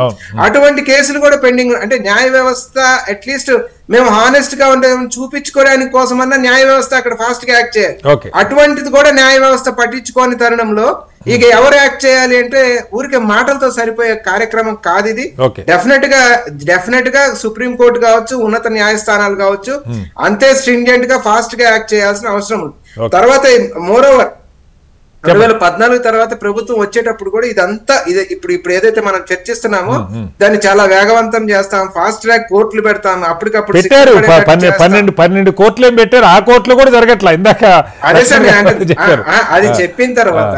అటువంటి కేసులు కూడా పెండింగ్. అంటే న్యాయ వ్యవస్థ అట్లీస్ట్ మేము హానెస్ట్ గా ఉండే చూపించుకోవడానికి కోసమన్నా న్యాయ వ్యవస్థ అక్కడ ఫాస్ట్ గా యాక్ట్ చేయాలి. అటువంటిది కూడా న్యాయ వ్యవస్థ పట్టించుకోని తరుణంలో ఇక ఎవరు యాక్ట్ చేయాలి అంటే ఊరికే మాటలతో సరిపోయే కార్యక్రమం కాదు ఇది. డెఫినెట్ గా సుప్రీం కోర్టు కావచ్చు, ఉన్నత న్యాయస్థానాలు కావచ్చు అంతే స్ట్రింజెంట్ గా ఫాస్ట్ గా యాక్ట్ చేయాల్సిన అవసరం ఉంది. తర్వాత మోరోవర్ 2014 తర్వాత ప్రభుత్వం వచ్చేటప్పుడు కూడా ఇదంతా ఇప్పుడు ఏదైతే మనం చర్చిస్తున్నామో దాన్ని చాలా వేగవంతం చేస్తాం, ఫాస్ట్ ట్రాక్ కోర్టులు పెడతాం. అప్పటికప్పుడు పెట్టారు 12 కోర్టులు ఏం పెట్టారు, ఆ కోర్టులో కూడా జరగట్లా. ఇందాక అదే సార్ అది చెప్పిన తర్వాత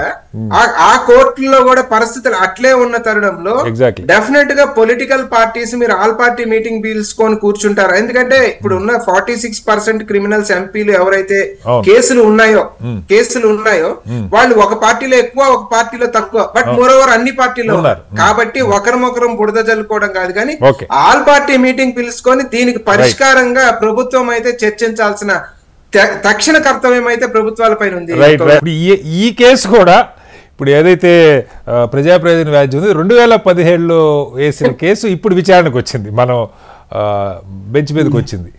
ఆ కోర్టుల్లో కూడా పరిస్థితులు అట్లే ఉన్న తరుణంలో డెఫినెట్ గా పొలిటికల్ పార్టీస్ మీరు ఆల్ పార్టీ మీటింగ్ పిలుచుకొని కూర్చుంటారు. ఎందుకంటే ఇప్పుడు ఉన్న 46% క్రిమినల్స్ ఎంపీలు ఎవరైతే కేసులు ఉన్నాయో వాళ్ళు ఒక పార్టీలో ఎక్కువ ఒక పార్టీలో తక్కువ, బట్ మోర్ ఓవర్ అన్ని పార్టీలో ఉన్నారు. కాబట్టి ఒకరినొకరం బుడద జల్లుకోవడం కాదు కానీ ఆల్ పార్టీ మీటింగ్ పిలుచుకొని దీనికి పరిష్కారంగా ప్రభుత్వం అయితే చర్చించాల్సిన తక్షణ కర్తవ్యం అయితే ప్రభుత్వాల పైన ఉంది. ఈ కేసు కూడా ఇప్పుడు ఏదైతే ప్రజా ప్రయోజన వ్యాజ్యం ఉంది 2017లో వేసిన కేసు ఇప్పుడు విచారణకు వచ్చింది, మనం బెంచ్ మీదకి వచ్చింది.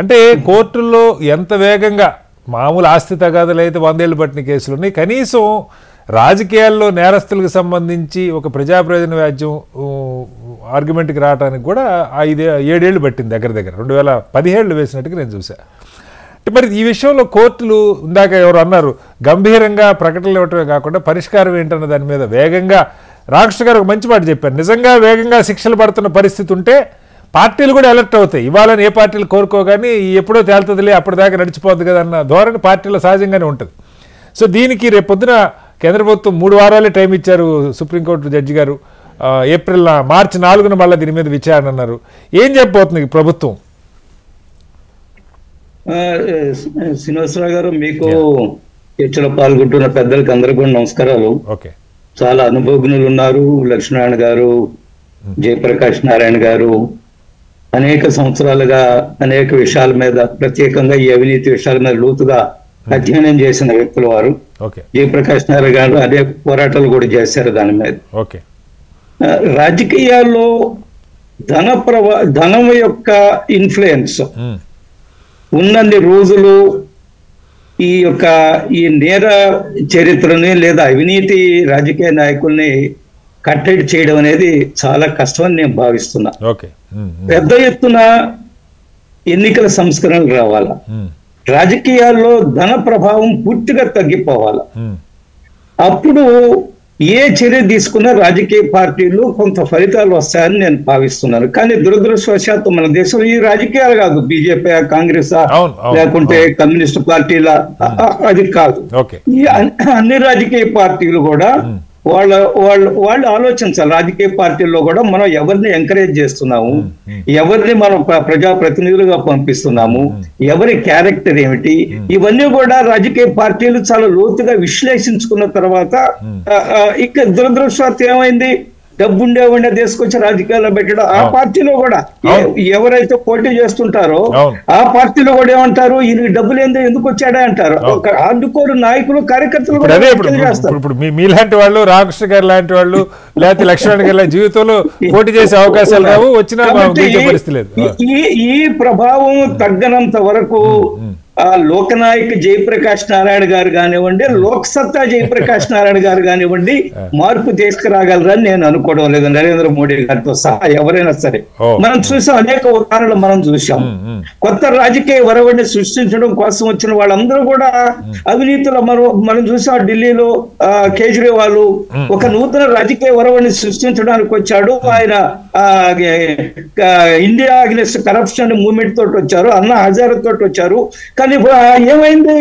అంటే కోర్టుల్లో ఎంత వేగంగా మామూలు ఆస్తి తగాదులు అయితే 100 ఏళ్ళు పట్టిన కేసులు ఉన్నాయి, కనీసం రాజకీయాల్లో నేరస్తులకు సంబంధించి ఒక ప్రజా ప్రయోజన వ్యాజ్యం ఆర్గ్యుమెంట్కి రావడానికి కూడా 7 ఏళ్ళు పట్టింది దగ్గర 2017 వేసినట్టుగా నేను చూసా. మరి ఈ విషయంలో కోర్టులు ఇందాక ఎవరు అన్నారు గంభీరంగా ప్రకటనలు ఇవ్వటమే కాకుండా పరిష్కారం ఏంటన్న దాని మీద వేగంగా రామకృష్ణ గారు ఒక మంచి మాట చెప్పారు. నిజంగా వేగంగా శిక్షలు పడుతున్న పరిస్థితి ఉంటే పార్టీలు కూడా అలర్ట్ అవుతాయి. ఇవాళని ఏ పార్టీలు కోరుకోగానే ఎప్పుడో తేలుతుందిలే అప్పటిదాకా నడిచిపోద్ది కదా అన్న ధోరణి పార్టీలో సహజంగానే ఉంటుంది. సో దీనికి రేపొద్దున కేంద్ర ప్రభుత్వం 3 వారాలే టైం ఇచ్చారు సుప్రీంకోర్టు జడ్జి గారు. మార్చి 4న మళ్ళీ దీని మీద విచారణ అన్నారు. ఏం చెప్పబోతుంది ప్రభుత్వం? శ్రీనివాసరావు గారు, మీకు చర్చలో పాల్గొంటున్న పెద్దలకు అందరికీ కూడా నమస్కారాలు. చాలా అనుభవజ్ఞులు ఉన్నారు, లక్ష్మీనారాయణ గారు, జయప్రకాష్ నారాయణ గారు అనేక సంవత్సరాలుగా అనేక విషయాల మీద, ప్రత్యేకంగా ఈ అవినీతి విషయాల మీద లోతుగా అధ్యయనం చేసిన వ్యక్తులు వారు. జయప్రకాష్ నారాయణ గారు అనేక పోరాటాలు కూడా చేశారు దాని మీద. రాజకీయాల్లో ధనం యొక్క ఇన్ఫ్లుయెన్స్ ఉన్నన్ని రోజులు ఈ నేర చరిత్రని లేదా అవినీతి రాజకీయ నాయకుల్ని కట్టడి చేయడం అనేది చాలా కష్టమని నేను భావిస్తున్నా. పెద్ద ఎత్తున ఎన్నికల సంస్కరణలు రావాలా, రాజకీయాల్లో ధన ప్రభావం పూర్తిగా తగ్గిపోవాలా, అప్పుడు ఏ చర్య తీసుకున్నా రాజకీయ పార్టీలు కొంత ఫలితాలు వస్తాయని నేను భావిస్తున్నాను. కానీ దురదృష్టవశాత్తు మన దేశంలో ఈ రాజకీయాలు కాదు, బీజేపీ, కాంగ్రెస్ లేకుంటే కమ్యూనిస్ట్ పార్టీల, అది కాదు. ఈ అన్ని రాజకీయ పార్టీలు కూడా వాళ్ళు ఆలోచించాలి. రాజకీయ పార్టీల్లో కూడా మనం ఎవరిని ఎంకరేజ్ చేస్తున్నాము, ఎవరిని మనం ప్రజాప్రతినిధులుగా పంపిస్తున్నాము, ఎవరి క్యారెక్టర్ ఏమిటి, ఇవన్నీ కూడా రాజకీయ పార్టీలు చాలా లోతుగా విశ్లేషించుకున్న తర్వాత ఇక దురదృష్టవశాత్తు ఏమైంది, డబ్బు ఉండే తీసుకొచ్చి రాజకీయాల్లో పెట్టడం. ఆ పార్టీలో కూడా ఎవరైతే పోటీ చేస్తుంటారో ఆ పార్టీలో కూడా ఏమంటారు, ఈయనకి డబ్బులు ఎందుకు వచ్చాడే అంటారు. అందుకోరు నాయకులు, కార్యకర్తలు కూడా చేస్తారు. ఇప్పుడు మీలాంటి వాళ్ళు, రామకృష్ణ గారు లాంటి వాళ్ళు, లేకపోతే లక్ష్మణ్ గారి జీవితంలో పోటీ చేసే అవకాశాలు రావు, వచ్చినా పరిస్థితి లేదు. ఈ ప్రభావం తగ్గనంత వరకు లోకనాయక్ జయప్రకాష్ నారాయణ గారు కానివ్వండి, లోక్సత్తా జయప్రకాష్ నారాయణ గారు కానివ్వండి మార్పు తీసుకురాగలరని నేను అనుకోవడం లేదు. నరేంద్ర మోడీ గారితో సహా ఎవరైనా సరే మనం చూసాం, అనేక ఉదాహరణలు మనం చూసాం. కొత్త రాజకీయ వరవడిని సృష్టించడం కోసం వచ్చిన వాళ్ళందరూ కూడా అవినీతిలో మనం చూసాం. ఢిల్లీలో కేజ్రీవాల్ ఒక నూతన రాజకీయ వరవడిని సృష్టించడానికి వచ్చాడు. ఆయన ఇండియా అగెన్స్ట్ కరప్షన్ మూవ్మెంట్ తోటి వచ్చారు, అన్నా హజారే తోటి వచ్చారు. కానీ ఏమైంది,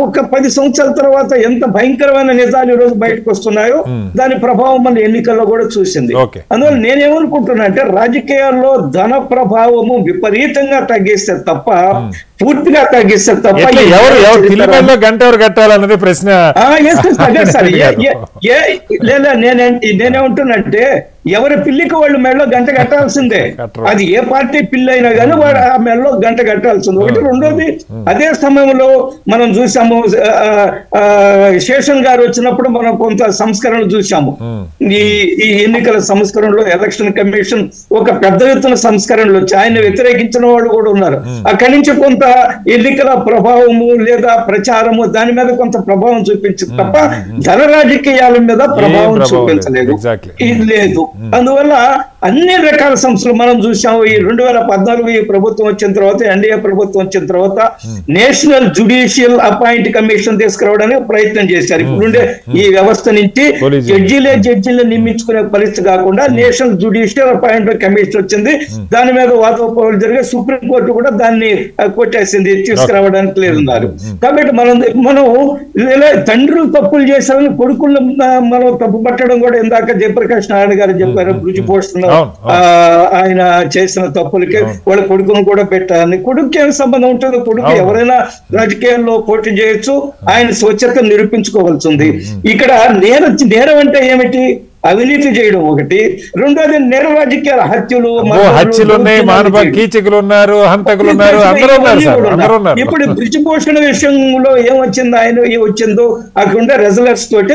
ఒక 10 సంవత్సరాల తర్వాత ఎంత భయంకరమైన నిజాలు ఈ రోజు బయటకు వస్తున్నాయో దాని ప్రభావం మన ఎన్నికల్లో కూడా చూసింది. అందువల్ల నేనేమనుకుంటున్నా అంటే రాజకీయాల్లో ధన ప్రభావము విపరీతంగా తగ్గిస్తే తప్ప, పూర్తిగా తగ్గిస్తే తప్ప గంట ఎవరు కట్టాలన్నది ప్రశ్న. నేనేమంటున్నంటే ఎవరి పిల్లికి వాళ్ళు మెడలో గంట కట్టాల్సిందే. అది ఏ పార్టీ పిల్లి అయినా కానీ వాడు ఆ మెడలో గంట కట్టాల్సింది. ఒకటి. రెండోది, అదే సమయంలో మనం చూసాము, శేషన్ గారు వచ్చినప్పుడు మనం కొంత సంస్కరణలు చూసాము. ఈ ఎన్నికల సంస్కరణలో ఎలక్షన్ కమిషన్ ఒక పెద్ద ఎత్తున సంస్కరణలు వచ్చి ఆయన వ్యతిరేకించిన వాళ్ళు కూడా ఉన్నారు. అక్కడి నుంచి కొంత ఎన్నికల ప్రభావము లేదా ప్రచారము దాని మీద కొంత ప్రభావం చూపించింది తప్ప ధన రాజకీయాల మీద ప్రభావం చూపించలేదు, ఇది లేదు. అందువల్ల అన్ని రకాల సంస్థలు మనం చూసాము. ఈ 2014 ఈ ప్రభుత్వం వచ్చిన తర్వాత, ఎన్డీఏ ప్రభుత్వం వచ్చిన తర్వాత నేషనల్ జ్యుడిషియల్ అపాయింట్ కమిషన్ తీసుకురావడానికి ప్రయత్నం చేశారు. ఇప్పుడుండే ఈ వ్యవస్థ నుంచి జడ్జీలే నియమించుకునే పరిస్థితి కాకుండా నేషనల్ జ్యుడిషియల్ అపాయింట్ కమిషన్ వచ్చింది. దాని మీద వాదోపవాదాలు జరిగే సుప్రీంకోర్టు కూడా దాన్ని కొట్టేసింది, తీసుకురావడానికి లేదన్నారు. కాబట్టి మనం తండ్రులు తప్పులు చేశారని కొడుకులు మనం తప్పు పట్టడం కూడా ఇందాక జయప్రకాష్ నారాయణ గారు చెప్పారు. రుచి పోస్టులో ఆయన చేసిన తప్పులకి వాళ్ళ కొడుకును కూడా పెట్టాలని. కొడుకు ఏం సంబంధం ఉంటుంది? కొడుకు ఎవరైనా రాజకీయాల్లో పోటీ చేయొచ్చు, ఆయన స్వచ్ఛత నిరూపించుకోవాల్సింది. ఇక్కడ నేరం అంటే ఏమిటి? అవినీతి చేయడం ఒకటి. రెండోది నేర రాజకీయాల హత్యలు ఉన్నాయి, కీచకులు ఉన్నారు, హంతకులు ఉన్నారు, ఇప్పుడు బ్రిజభూషణ విషయంలో ఏమొచ్చింది, ఆయన వచ్చిందో అక్కడ రెజలర్స్ తోటి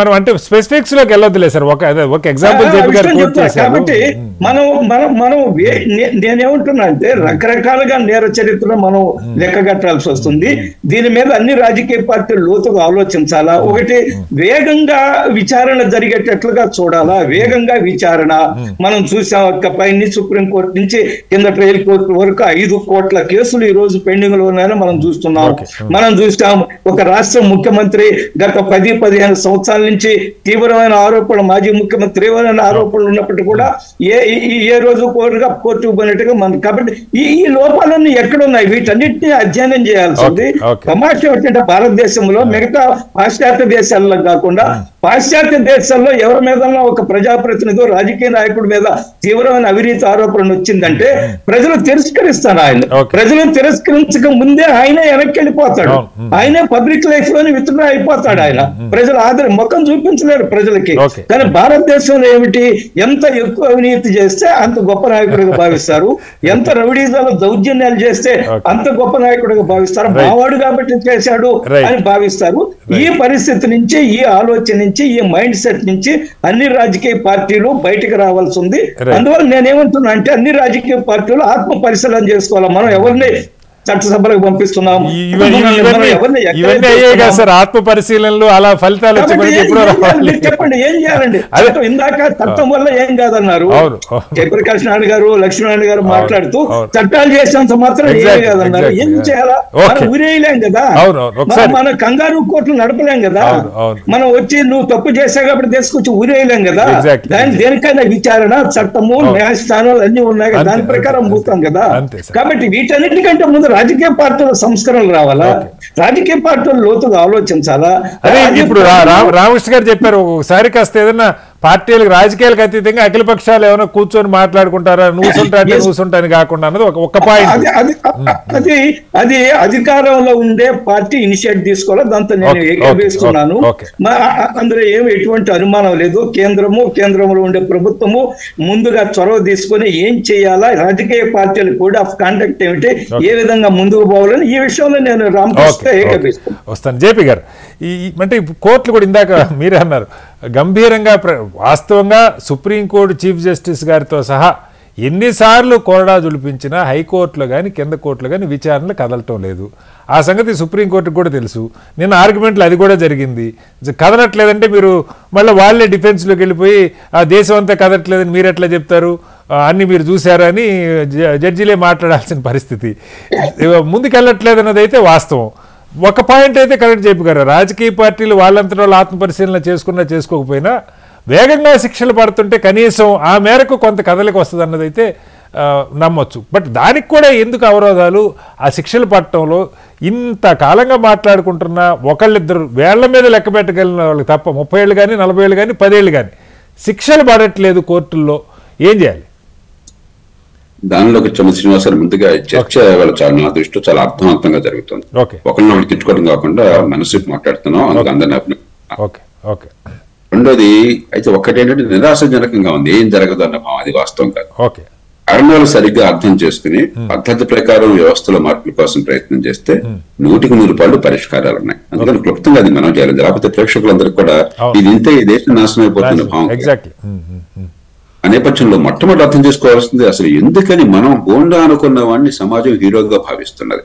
మనం అంటే స్పెసిఫిక్స్ లోకి వెళ్ళొద్దులే సార్, ఒక ఎగ్జాంపుల్ కాబట్టి మనం నేనేమంటున్నా అంటే రకరకాలుగా నేర చరిత్రలో మనం లెక్క కట్టాల్సి వస్తుంది. దీని మీద అన్ని రాజకీయ పార్టీలు లోతుగా ఆలోచించాలా. ఒకటి, వేగంగా విచారణ జరిగేటట్లుగా చూడాలా. వేగంగా విచారణ మనం చూసాం. పైన సుప్రీంకోర్టు నుంచి కింద ట్రయల్ కోర్టు వరకు 5 కోట్ల కేసులు ఈ రోజు పెండింగ్ లో ఉన్నాయని మనం చూస్తున్నాం. మనం చూస్తాం ఒక రాష్ట్ర ముఖ్యమంత్రి గత 10-15 సంవత్సరాల నుంచి తీవ్రమైన ఆరోపణలు, మాజీ ముఖ్యమంత్రి తీవ్రమైన ఆరోపణలు ఉన్నప్పటికీ కూడా ఏ రోజు కోర్టుకు పోయినట్టుగా మనం. కాబట్టి ఈ లోపాలన్నీ ఎక్కడున్నాయి? వీటన్నిటిని అధ్యయనం చేయాల్సింది. తమాషా ఏంటంటే భారతదేశంలో మిగతా పాశ్చాత్య దేశాల్లో కాకుండా పాశ్చాత్య దేశాల్లో ఎవరి మీద ఒక ప్రజాప్రతినిధి రాజకీయ నాయకుడి మీద తీవ్రమైన అవినీతి ఆరోపణ వచ్చిందంటే ప్రజలు తిరస్కరిస్తారు ఆయన. ప్రజలు తిరస్కరించక ముందే ఆయనే వెనక్కి వెళ్ళిపోతాడు. ఆయనే పబ్లిక్ లైఫ్ లోని విత్డ్రా అయిపోతాడు. ఆయన ప్రజలు ముఖం చూపించలేరు ప్రజలకి. కానీ భారతదేశంలో ఏమిటి, ఎంత ఎక్కువ అవినీతి చేస్తే అంత గొప్ప నాయకుడిగా భావిస్తారు, ఎంత రౌడీజాలు దౌర్జన్యాలు చేస్తే అంత గొప్ప నాయకుడిగా భావిస్తారు. మావాడు కాబట్టి చేశాడు అని భావిస్తారు. ఈ పరిస్థితి నుంచి, ఈ ఆలోచన నుంచి, ఈ మైండ్ సెట్ నుంచి అన్ని రాజకీయ పార్టీలు బయటకు రావాల్సి ఉంది. అందువల్ల నేనేమంటున్నా అంటే అన్ని రాజకీయ పార్టీలు ఆత్మ పరిశీలన చేసుకోవాలి. మనం ఎవరిని చట్టసభలకు పంపిస్తున్నాం, ఆత్మ పరిశీలనలు అలా ఫలితాలు చెప్పండి ఏం చేయాలండి. ఇందాక చట్టం వల్ల ఏం కాదన్నారు జయప్రకాష్ నాయుడు గారు, లక్ష్మీనారాయణ గారు మాట్లాడుతూ చట్టాలు చేసినంత మాత్రం ఏం కాదన్నారు. ఏం చేయాలా, మనం ఊరేయలేం కదా, మన కంగారు కోర్టులు నడపలేం కదా, మనం వచ్చి నువ్వు తప్పు చేసావు కాబట్టి తీసుకొచ్చి ఊరేయలేం కదా. దేనికైనా విచారణ, చట్టము, న్యాయస్థానాలు అన్ని ఉన్నాయి కదా, దాని ప్రకారం పోతాం కదా. కాబట్టి వీటన్నిటికంటే ముందు రాజకీయ పార్టీల సంస్కరణలు రావాలా, రాజకీయ పార్టీలు లోతుగా ఆలోచించాలా. అదే ఇప్పుడు రామకృష్ణ గారు చెప్పారు, ఒకసారి కాస్త ఏదన్నా పార్టీలకు రాజకీయాలకు అతీతంగా అఖిల పక్షాలు ఏమైనా కూర్చొని మాట్లాడుకుంటారా, నువ్వుంటాను కాకుండా అన్నది ఒక పాయింట్. అది అధికారంలో ఉండే పార్టీ ఇనిషియేటివ్ తీసుకోవాలి. దాంతో నేను ఏకీభవిస్తున్నాను. అందులో ఏమి ఎటువంటి అనుమానం లేదు. కేంద్రంలో ఉండే ప్రభుత్వము ముందుగా చొరవ తీసుకొని ఏం చేయాలా, రాజకీయ పార్టీలు కోడ్ ఆఫ్ కాండక్ట్ ఏమిటి, ఏ విధంగా ముందుకు పోవాలని ఈ విషయంలో నేను రామకృష్ణ ఏకీభవిస్తాను. వస్తాను జేపీ గారు. అంటే కోర్టులు కూడా ఇందాక మీరే అన్నారు గంభీరంగా, వాస్తవంగా సుప్రీంకోర్టు చీఫ్ జస్టిస్ గారితో సహా ఎన్నిసార్లు కొరడా జులిపించినా హైకోర్టులో కానీ కింద కోర్టులో కానీ విచారణలు కదలటం లేదు. ఆ సంగతి సుప్రీంకోర్టుకు కూడా తెలుసు. నిన్న ఆర్గ్యుమెంట్లు అది కూడా జరిగింది. కదలట్లేదంటే మీరు మళ్ళీ వాళ్ళే డిఫెన్స్లోకి వెళ్ళిపోయి ఆ దేశం అంతా కదలట్లేదని మీరు ఎట్లా చెప్తారు, అన్ని మీరు చూశారని జడ్జిలే మాట్లాడాల్సిన పరిస్థితి. ముందుకెళ్ళట్లేదు అన్నది అయితే వాస్తవం. ఒక పాయింట్ అయితే కరెక్ట్ చెప్పారు, రాజకీయ పార్టీలు వాళ్ళంతలో ఆత్మపరిశీలన చేసుకోకపోయినా వేగంగా శిక్షలు పడుతుంటే కనీసం ఆ మేరకు కొంత కదలిక వస్తుంది అన్నది అయితే నమ్మొచ్చు. బట్ దానికి కూడా ఎందుకు అవరోధాలు? ఆ శిక్షలు పడటంలో ఇంతకాలంగా మాట్లాడుకుంటున్న ఒకళ్ళిద్దరు వేళ్ల మీద లెక్క పెట్టగలిగిన వాళ్ళకి తప్ప 30 ఏళ్ళు కానీ 40 ఏళ్ళు కానీ 10 ఏళ్ళు కానీ శిక్షలు పడట్లేదు కోర్టుల్లో. ఏం చేయాలి? దానిలో శ్రీనివాసరావు ముందుగా చర్చ నా దృష్టిలో చాలా అర్థవంతంగా జరుగుతుంది. ఒకరిని తిట్టుకోవడం కాకుండా మనసు మాట్లాడుతున్నాం, అందుకు అందరినీ. రెండోది అయితే ఒక్కటేంటంటే నిరాశజనకంగా ఉంది, ఏం జరగదు అన్న భావం అది వాస్తవం కాదు. కారణాలు సరిగ్గా అర్థం చేసుకుని పద్ధతి ప్రకారం వ్యవస్థలో మార్పుల కోసం ప్రయత్నం చేస్తే 100% పరిష్కారాలు ఉన్నాయి. అందుకని క్లుప్తంగా అది మనం చేయాలి. లేకపోతే ప్రేక్షకులందరికీ కూడా ఇది ఇంతే, ఈ దేశం నాశనం అయిపోతున్న భావం. ఆ నేపథ్యంలో మొట్టమొదటి అర్థం చేసుకోవాల్సింది అసలు ఎందుకని మనం గోండా అనుకున్న వాడిని సమాజం హీరోగా భావిస్తున్నది.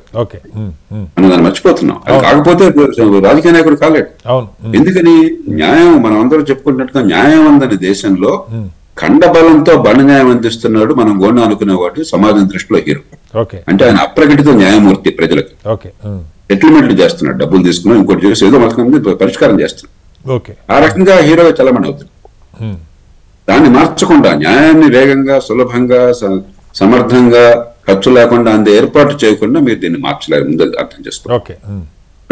మనం దాన్ని మర్చిపోతున్నాం. అది కాకపోతే రాజకీయ నాయకుడు కాలేడు. ఎందుకని న్యాయం మనం అందరూ చెప్పుకున్నట్టుగా న్యాయం అందని దేశంలో ఖండబలంతో బండ న్యాయం అందిస్తున్నాడు. మనం గోండా అనుకునేవాడు సమాజం దృష్టిలో హీరో. అంటే ఆయన అప్రకటిత న్యాయమూర్తి, ప్రజలకు సెటిల్మెంట్లు చేస్తున్నాడు, డబ్బులు తీసుకున్నాం, ఇంకోటి చేసి ఏదో మొత్తం పరిష్కారం చేస్తున్నాడు. ఆ రకంగా హీరోగా చలమణి అవుతుంది. దాన్ని మార్చకుండా న్యాయాన్ని వేగంగా, సులభంగా, సమర్థంగా, ఖర్చు లేకుండా అందే ఏర్పాటు చేయకుండా మీరు దీన్ని మార్చలేరు. ముందు అర్థం చేసుకోవాలి.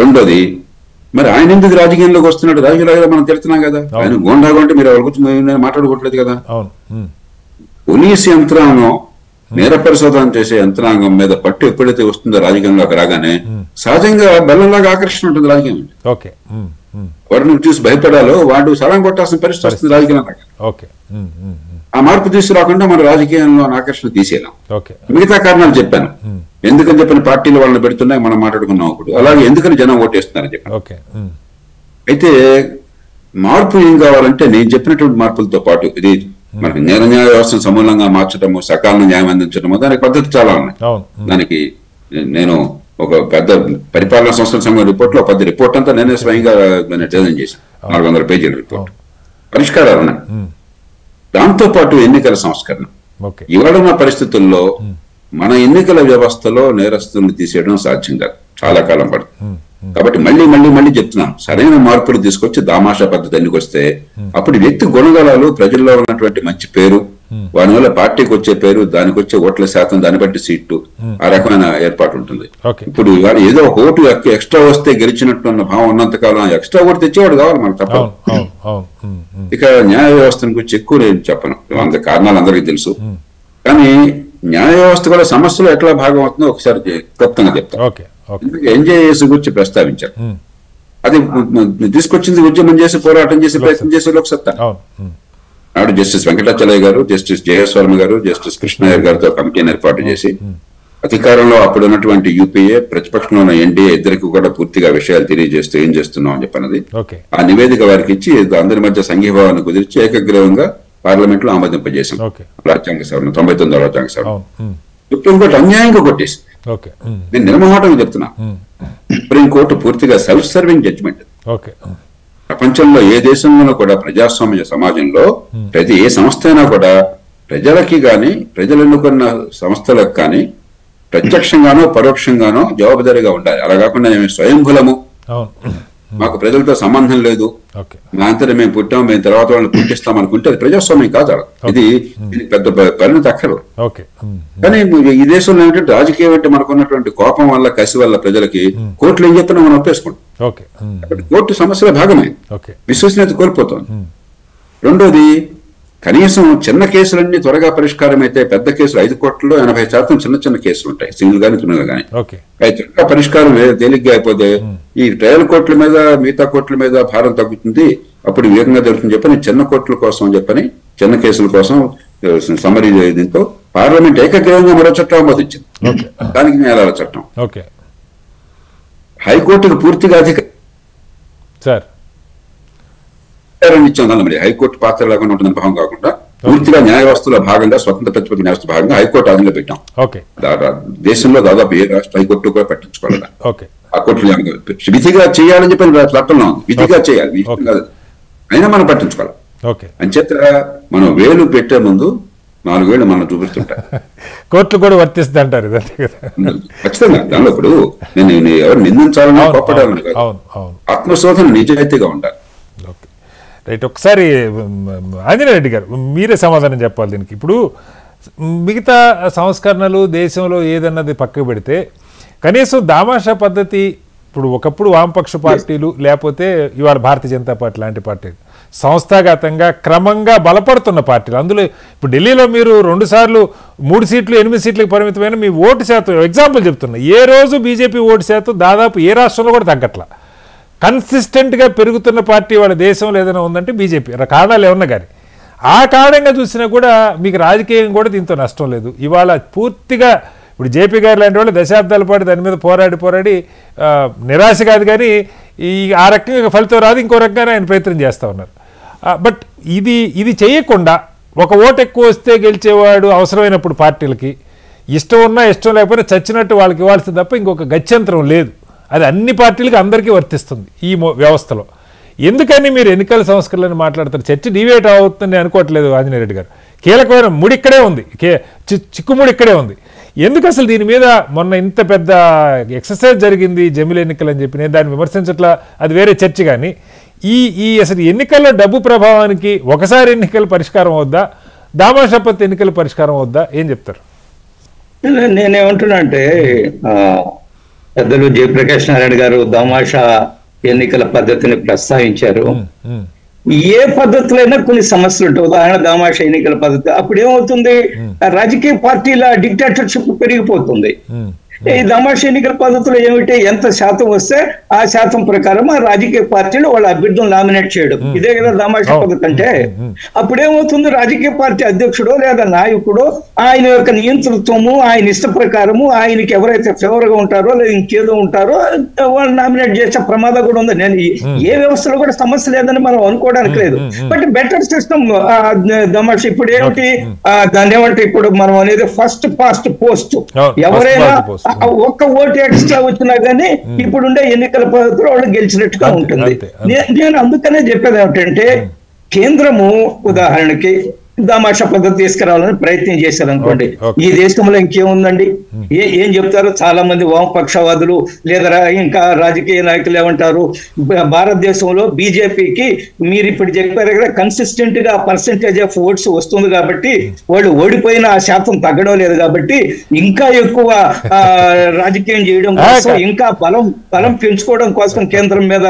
రెండోది, మరి ఆయన ఎందుకు రాజకీయంలోకి వస్తున్నాడు? రాజకీయాలు మనం తెలుస్తున్నాం కదా, ఆయన గోండా కొంటే మీరు ఎవరి గురించి మాట్లాడుకోవట్లేదు కదా. పోలీసు యంత్రాంగం, నేర పరిశోధన చేసే యంత్రాంగం మీద పట్టు ఎప్పుడైతే వస్తుందో రాజకీయంలోకి రాగానే సహజంగా బెల్లంలాగా ఆకర్షణ ఉంటుంది రాజకీయం. వాడిని చూసి భయపడాలో వాడు సలం కొట్టాల్సిన పరిస్థితి వస్తుంది రాజకీయంలో. ఆ మార్పు తీసుకురాకుండా మన రాజకీయంలో ఆకర్షణ తీసేయాలి. మిగతా కారణాలు చెప్పాను, ఎందుకని చెప్పిన పార్టీలు వాళ్ళని పెడుతున్నాయి, మనం మాట్లాడుకున్నాం. అప్పుడు అలాగే ఎందుకని జనం ఓటేస్తున్నారని చెప్పాను. అయితే మార్పు ఏం కావాలంటే నేను చెప్పినటువంటి మార్పులతో పాటు ఇది మనకి న్యాయ వ్యవస్థను సమూలంగా మార్చడము, సకాలంలో న్యాయం అందించడము, దానికి పద్ధతి చాలా ఉన్నాయి. దానికి నేను ఒక పెద్ద పరిపాలనా సంస్థల సంఘం రిపోర్ట్ లో 10 రిపోర్ట్ అంతా నేనే స్వయంగా డిజైన్ చేశాను. 400 పేజీల రిపోర్ట్. పరిష్కారాలు ఉన్నాయి. దాంతో పాటు ఎన్నికల సంస్కరణ. ఇవాళ ఉన్న పరిస్థితుల్లో మన ఎన్నికల వ్యవస్థలో నేరస్తులను తీసేయడం సాధ్యం కాదు, చాలా కాలం పడుతుంది. కాబట్టి మళ్ళీ చెప్తున్నాను, సరైన మార్పులు తీసుకొచ్చి దామాషా పద్ధతి ఎన్నికొస్తే అప్పుడు వ్యక్తి గుణగణాలు, ప్రజల్లో ఉన్నటువంటి మంచి పేరు, వాని వల్ల పార్టీకి వచ్చే పేరు, దానికి వచ్చే ఓట్ల శాతం, దాన్ని బట్టి సీట్లు, ఆ రకమైన ఏర్పాటు ఉంటుంది. ఇప్పుడు ఇవాళ ఏదో ఒక ఓటు ఎక్స్ట్రా వస్తే గెలిచినట్టు అన్న భావం ఉన్నంతకాలం ఎక్స్ట్రా ఓటు తెచ్చేవాడు కావాలి మనకు తప్ప. ఇక న్యాయ వ్యవస్థను గురించి ఎక్కువ నేను చెప్పను, కారణాలు అందరికీ తెలుసు. కానీ న్యాయ వ్యవస్థ కూడా సమస్యలు ఎట్లా భాగం అవుతుందో ఒకసారి క్లుప్తంగా చెప్తాను. ఎన్జేఏఎస్ గురించి ప్రస్తావించారు. అది తీసుకొచ్చింది ఉద్యమం చేసి, పోరాటం చేసి, ప్రయత్నం చేసే లోక్సత్తా. నాడు జస్టిస్ వెంకటాచలయ్య గారు, జస్టిస్ జేఎస్ వర్మ గారు, జస్టిస్ కృష్ణయ్య గారితో కమిటీని ఏర్పాటు చేసి అధికారంలో అప్పుడు ఉన్నటువంటి యూపీఏ, ప్రతిపక్షంలో ఉన్న ఎన్డీఏ ఇద్దరికి కూడా పూర్తిగా విషయాలు తెలియజేస్తూ ఏం చేస్తున్నాం అని చెప్పన్నది ఆ నివేదిక వారికి ఇచ్చి అందరి మధ్య సంఘీభావాన్ని కుదిర్చి ఏకగ్రీవంగా పార్లమెంట్ లో ఆమోదింపజేశాం. రాజ్యాంగ సవరణ 99వ రాజ్యాంగ సవరణ సుప్రీంకోర్టు అన్యాయంగా కొట్టేసి, నేను నిర్మోహటంగా చెప్తున్నా, సుప్రీంకోర్టు పూర్తిగా సెల్ఫ్ సర్వింగ్ జడ్జిమెంట్. ప్రపంచంలో ఏ దేశంలోనూ కూడా ప్రజాస్వామ్య సమాజంలో ప్రతి ఏ సంస్థ అయినా కూడా ప్రజలకి గాని, ప్రజలు ఎన్నుకున్న సంస్థలకు కానీ ప్రత్యక్షంగానో పరోక్షంగానో జవాబుదారీగా ఉండాలి. అలా కాకుండా మేము స్వయంభులము, మాకు ప్రజలతో సంబంధం లేదు, మా అంతటా మేము పుట్టాం, మేము తర్వాత వాళ్ళని పుట్టిస్తాం అనుకుంటే అది ప్రజాస్వామ్యం కాదు. ఇది పెద్ద పరిణతి అక్కర్లేదు. కానీ ఈ దేశంలో ఏంటంటే రాజకీయం అంటే మనకు ఉన్నటువంటి కోపం వల్ల, కసి వల్ల ప్రజలకి కోర్టులు ఏం చెప్తున్నా మనం ఒప్పేసుకుంటాం. కోర్టు సమస్యల భాగమే, విశ్వసనీయత కోల్పోతుంది. రెండోది, కనీసం చిన్న కేసులన్నీ త్వరగా పరిష్కారం అయితే, పెద్ద కేసులు 5 కోట్లలో 80% చిన్న చిన్న కేసులు ఉంటాయి, సింగిల్ గానీ త్రిబుల్ గానీ. అవి త్వరగా పరిష్కారం తేలిగ్గా అయిపోతే ఈ ట్రయల్ కోర్టుల మీద, మిగతా కోర్టుల మీద భారం తగ్గుతుంది, అప్పుడు వేగంగా జరుగుతుంది చెప్పని చిన్న కోర్టుల కోసం చెప్పని, చిన్న కేసుల కోసం సమరీ దీంతో పార్లమెంట్ ఏకగ్రీవంగా మరో చట్టం ఆమోదించింది, దానికి న్యాయాలయాల చట్టం. హైకోర్టుకు పూర్తిగా ఇచ్చాం. మరి హైకోర్టు పాత్ర లేకుండా ఉంటుందని భావం కాకుండా పూర్తిగా న్యాయ వ్యవస్థలో భాగంగా, స్వతంత్ర ప్రతిపత్తి న్యాయ వ్యవస్థ భాగంగా హైకోర్టు ఆధీనంలో పెట్టాం. దేశంలో దాదాపు ఏ రాష్ట్ర హైకోర్టు కూడా పట్టించుకోవాలి. ఆ కోర్టులు విధిగా చేయాలని చెప్పి చట్టంలో ఉంది, విధిగా చేయాలి, అయినా మనం పట్టించుకోవాలి. అంచేత మనం వేలు పెట్టే ముందు 4 వేలు మనం చూపిస్తుంటాం. కోర్టులు కూడా వర్తిస్తుంది అంటారు ఖచ్చితంగా. దానిలో ఇప్పుడు నేను ఎవరు నిందించాలని, కోపడాలని కాదు, ఆత్మశోధన నిజాయితీగా ఉండాలి. రైట్. ఒకసారి ఆంజనేయ రెడ్డి గారు మీరే సమాధానం చెప్పాలి దీనికి. ఇప్పుడు మిగతా సంస్కరణలు దేశంలో ఏదన్నది పక్కకు పెడితే కనీసం దామాషా పద్ధతి, ఇప్పుడు ఒకప్పుడు వామపక్ష పార్టీలు లేకపోతే ఇవాళ భారతీయ జనతా పార్టీ లాంటి పార్టీలు సంస్థాగతంగా క్రమంగా బలపడుతున్న పార్టీలు, అందులో ఇప్పుడు ఢిల్లీలో మీరు 2 సార్లు 3 సీట్లు 8 సీట్లకు పరిమితమైన మీ ఓటు శాతం, ఎగ్జాంపుల్ చెప్తున్నా, ఏ రోజు బీజేపీ ఓటు శాతం దాదాపు ఏ రాష్ట్రంలో కూడా తగ్గట్లా, కన్సిస్టెంట్గా పెరుగుతున్న పార్టీ వాళ్ళ దేశంలో ఏదైనా ఉందంటే బీజేపీ. కారణాలు ఏమన్నా కానీ ఆ కారణంగా చూసినా కూడా మీకు రాజకీయం కూడా దీంతో నష్టం లేదు. ఇవాళ పూర్తిగా ఇప్పుడు జేపీ గారు లాంటి వాళ్ళు దశాబ్దాల పాటు దాని మీద పోరాడి నిరాశ కాదు కానీ ఆ రకంగా ఫలితం రాదు, ఇంకో రకంగా ఆయన ప్రయత్నం చేస్తూ ఉన్నారు. బట్ ఇది చేయకుండా ఒక ఓటు ఎక్కువ వస్తే గెలిచేవాడు అవసరమైనప్పుడు పార్టీలకి ఇష్టం ఉన్నా ఇష్టం లేకపోయినా చచ్చినట్టు వాళ్ళకి ఇవ్వాల్సింది తప్ప ఇంకొక గత్యంతరం లేదు. అది అన్ని పార్టీలకు అందరికీ వర్తిస్తుంది ఈ వ్యవస్థలో. ఎందుకని మీరు ఎన్నికల సంస్కరణలను మాట్లాడతారు? చర్చ డివేట్ అవుతుందని అనుకోవట్లేదు ఆంజనేయ రెడ్డి గారు. కీలకమైన ముడి ఇక్కడే ఉంది, చిక్కుముడి ఇక్కడే ఉంది. ఎందుకు అసలు దీని మీద మొన్న ఇంత పెద్ద ఎక్సర్సైజ్ జరిగింది జమిలి ఎన్నికలు అని చెప్పి నేను దాన్ని విమర్శించట్లా, అది వేరే చర్చ. కానీ ఈ అసలు ఎన్నికల్లో డబ్బు ప్రభావానికి ఒకసారి ఎన్నికల పరిష్కారం అవుద్దా, దామాషాపత్ ఎన్నికల పరిష్కారం అవుద్దా, ఏం చెప్తారు? నేనేమంటున్నా అంటే పెద్దలు జయప్రకాష్ నారాయణ గారు దామాషా ఎన్నికల పద్ధతిని ప్రస్తావించారు. ఏ పద్ధతులైనా కొన్ని సమస్యలు ఉంటాయి. ఉదాహరణ దామాషా ఎన్నికల పద్ధతి, అప్పుడు ఏమవుతుంది, రాజకీయ పార్టీల డిక్టేటర్షిప్ పెరిగిపోతుంది. ఈ దామాషా ఎన్నికల పద్ధతిలో ఏమిటి, ఎంత శాతం వస్తే ఆ శాతం ప్రకారం ఆ రాజకీయ పార్టీలు వాళ్ళ అభ్యర్థులను నామినేట్ చేయడం, ఇదే కదా దామాషా పద్ధతి అంటే. అప్పుడేమవుతుంది, రాజకీయ పార్టీ అధ్యక్షుడో లేదా నాయకుడో ఆయన యొక్క నియంతృత్వము, ఆయన ఇష్ట ప్రకారము ఆయనకి ఎవరైతే ఫేవర్ గా ఉంటారో లేదా ఇంకేదో ఉంటారో వాళ్ళు నామినేట్ చేసే ప్రమాదం కూడా ఉంది. నేను ఏ వ్యవస్థలో కూడా సమస్య లేదని మనం అనుకోవడానికి లేదు. బట్ బెటర్ సిస్టమ్ దామాషా ఇప్పుడు ఏమిటి, దాన్ని ఏమంటే ఇప్పుడు మనం అనేది ఫస్ట్ పాస్ట్ పోస్ట్, ఎవరైనా ఒక్క ఓటు ఎక్స్ట్రా వచ్చినా గానీ ఇప్పుడుండే ఎన్నికల పద్ధతిలో వాళ్ళు గెలిచినట్టుగా ఉంటుంది. నేను అందుకనే చెప్పేది ఏమిటంటే, కేంద్రము ఉదాహరణకి దామాషా పద్ధతి తీసుకురావాలని ప్రయత్నం చేశారు అనుకోండి. ఈ దేశంలో ఇంకేముందండి? ఏం చెప్తారు చాలా మంది వామపక్షవాదులు లేదా ఇంకా రాజకీయ నాయకులు ఏమంటారు, భారతదేశంలో బీజేపీకి మీరు ఇప్పుడు చెప్పారు కదా కన్సిస్టెంట్ గా పర్సెంటేజ్ ఆఫ్ ఓట్స్ వస్తుంది కాబట్టి వాళ్ళు ఓడిపోయిన ఆ శాతం తగ్గడం లేదు కాబట్టి ఇంకా ఎక్కువ రాజకీయం చేయడం కోసం, ఇంకా బలం పెంచుకోవడం కోసం, కేంద్రం మీద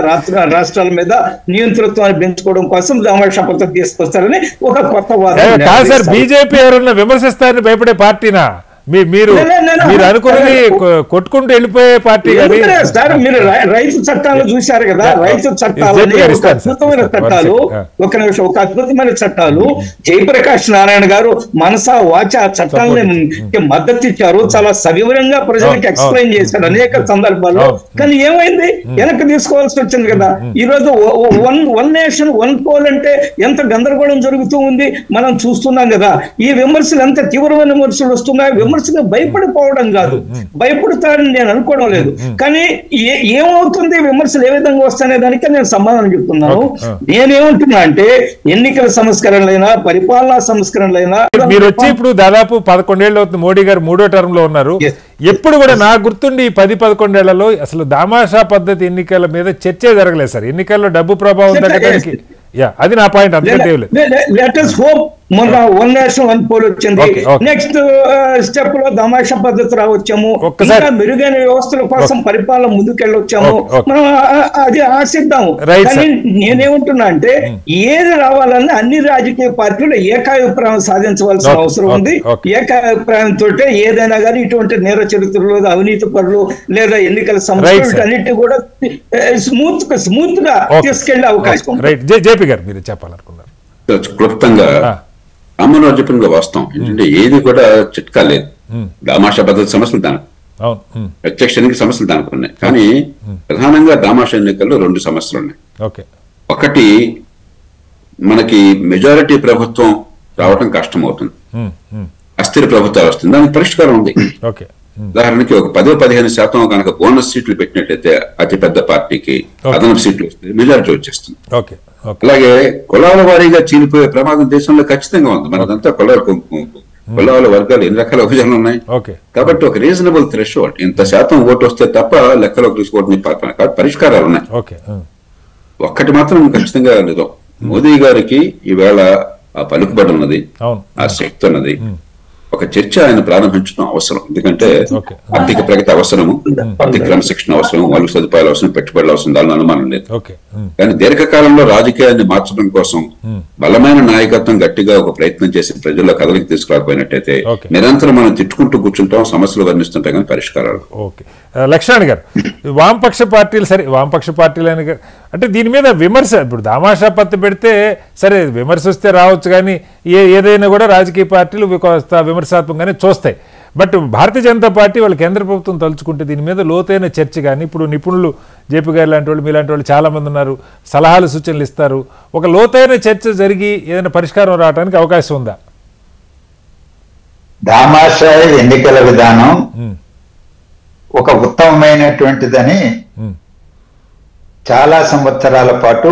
రాష్ట్రాల మీద నియంతృత్వాన్ని పెంచుకోవడం కోసం దామాషా పద్ధతి తీసుకొస్తారని ఒక కొత్త వాదన. కాదు సార్, బీజేపీ ఎవరన్నా విమర్శిస్తారని భయపడే పార్టీనా? మీరు అనుకున్నది కొట్టుకుంటూ వెళ్ళిపోయే పార్టీ సార్. మీరు రైతు చట్టాలు చూశారు కదా, రైతు చట్టాలని ఒక అద్భుతమైన చట్టాలు, ఒక నిమిషం, ఒక అద్భుతమైన చట్టాలు. జయప్రకాష్ నారాయణ గారు మనసా వాచ చట్టాలని మద్దతు ఇచ్చారు, చాలా సవివరంగా ప్రజలకు ఎక్స్ప్లెయిన్ చేశారు అనేక సందర్భాల్లో. కానీ ఏమైంది? వెనక్కి తీసుకోవాల్సి వచ్చింది కదా. ఈ రోజు వన్ నేషన్ వన్ పోల్ అంటే ఎంత గందరగోళం జరుగుతూ ఉంది మనం చూస్తున్నాం కదా. ఈ విమర్శలు ఎంత తీవ్రమైన విమర్శలు వస్తున్నాయి. విమర్శకు భయపడిపోవడం కాదు, భయపడతారని నేను అనుకోవడం లేదు. కానీ ఏమవుతుంది, విమర్శలు ఏ విధంగా వస్తాయనే దానికి నేను సమాధానం చెప్తున్నాను. నేనేమంటున్నా అంటే ఎన్నికల సంస్కరణలైనా పరిపాలనా సంస్కరణలైనా, మీరు వచ్చి ఇప్పుడు దాదాపు 11 ఏళ్ళు అవుతుంది, మోడీ గారు 3వ టర్మ్ లో ఉన్నారు. ఎప్పుడు కూడా నాకు గుర్తుండి 10-11 ఏళ్లలో అసలు దామాషా పద్ధతి ఎన్నికల మీద చర్చే జరగలేదు సార్. ఎన్నికల్లో డబ్బు ప్రభావం తగ్గడానికి అది నా పాయింట్. అంతకంటే లెట్ us hope మొన్న వన్ నేషన్ వన్ పోల్ వచ్చింది. నెక్స్ట్ స్టెప్ లో దామాషా పద్ధతి రావచ్చాము, ఇంకా మెరుగైన వ్యవస్థల కోసం పరిపాలన ముందుకెళ్ళొచ్చాము, మనం అది ఆశిద్దాము. కానీ నేనేమంటున్నా అంటే ఏది రావాలన్నా అన్ని రాజకీయ పార్టీలు ఏకాభిప్రాయం సాధించవలసిన అవసరం ఉంది. ఏకాభిప్రాయంతో ఏదైనా కానీ ఇటువంటి నేర చరిత్రలు, అవినీతి పరులు లేదా ఎన్నికల సంస్థలు అన్నిటి కూడా స్మూత్ గా తీసుకెళ్లే అవకాశం. జేపీ గారు మీరు చెప్పాలనుకున్నారు. క్లుప్తంగా రామరావు చెప్పింది వాస్తవం ఏంటంటే ఏది కూడా చిట్కా లేదు. దామాషా పద్ధతి సమస్యలు దానికి, ప్రత్యక్ష ఎన్నికల సమస్యలు దానికి ఉన్నాయి. కానీ ప్రధానంగా దామాషా ఎన్నికల్లో 2 సమస్యలు ఉన్నాయి. ఒకటి, మనకి మెజారిటీ ప్రభుత్వం రావడం కష్టం అవుతుంది, అస్థిర ప్రభుత్వాలు వస్తుంది, దానికి పరిష్కారం ఉంది. ఉదాహరణకి ఒక 10-15% కనుక బోనస్ సీట్లు పెట్టినట్టయితే అతిపెద్ద పార్టీకి అదనపు సీట్లు వస్తే మెజారిటీ వచ్చేస్తుంది. అలాగే కులాల వారీగా చీలిపోయే ప్రమాదం దేశంలో ఖచ్చితంగా ఉంది. మనదంతా కులాల వర్గాలు ఎన్ని రకాల విభజనలు ఉన్నాయి కాబట్టి ఒక రీజనబుల్ థ్రెషోల్డ్, ఇంత శాతం ఓటు వస్తే తప్ప లెక్కలోకి తీసుకోవడం కాబట్టి పరిష్కారాలు ఉన్నాయి. ఒక్కటి మాత్రం ఖచ్చితంగా నిజం, మోదీ గారికి ఈవేళ ఆ పలుకుబడి ఉన్నది, ఆ శక్తి ఉన్నది. ఒక చర్చ ఆయన ప్రారంభించడం అవసరం. ఎందుకంటే ఆర్థిక ప్రగతి అవసరము, ఆర్థిక క్రమశిక్షణ అవసరం, మౌలిక సదుపాయాలు అవసరం, పెట్టుబడులు అవసరం, దానిలో అనుమానం లేదు. కానీ దీర్ఘకాలంలో రాజకీయాన్ని మార్చడం కోసం బలమైన నాయకత్వం గట్టిగా ఒక ప్రయత్నం చేసి ప్రజల్లో కదలికి తీసుకురాకపోయినట్టయితే నిరంతరం మనం తిట్టుకుంటూ కూర్చుంటాం, సమస్యలు వర్ణిస్తుంటాం, కానీ పరిష్కారాలు. లక్ష్మణ్ గారు, వామపక్ష పార్టీలు సరే, వామపక్ష పార్టీలు అంటే దీని మీద విమర్శ, ఇప్పుడు దామాషా పత్తి పెడితే సరే విమర్శ వస్తే రావచ్చు, కానీ ఏదైనా కూడా రాజకీయ పార్టీలు విమర్శాత్మకంగానే చూస్తాయి. బట్ భారతీయ జనతా పార్టీ వాళ్ళ కేంద్ర ప్రభుత్వం తలుచుకుంటే దీని మీద లోతైన చర్చ కానీ, ఇప్పుడు నిపుణులు జేపీ గారు లాంటి వాళ్ళు, మీలాంటి వాళ్ళు చాలామంది ఉన్నారు, సలహాలు సూచనలు ఇస్తారు, ఒక లోతైన చర్చ జరిగి ఏదైనా పరిష్కారం రావడానికి అవకాశం ఉందా? దామాషా ఎన్నికల విధానం ఒక ఉత్తమమైనటువంటిదని చాలా సంవత్సరాల పాటు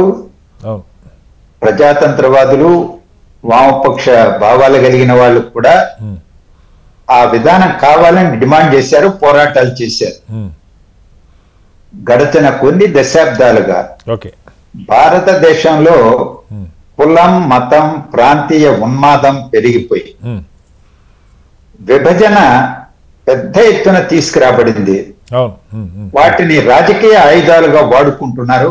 ప్రజాతంత్రవాదులు, వామపక్ష భావాలు కలిగిన వాళ్ళు కూడా ఆ విధానం కావాలని డిమాండ్ చేశారు, పోరాటాలు చేశారు. గడిచిన కొన్ని దశాబ్దాలుగా భారతదేశంలో కులం, మతం, ప్రాంతీయ ఉన్మాదం పెరిగిపోయి విభజన పెద్ద ఎత్తున తీసుకురాబడింది. వాటిని రాజకీయ ఆయుధాలుగా వాడుకుంటున్నారు,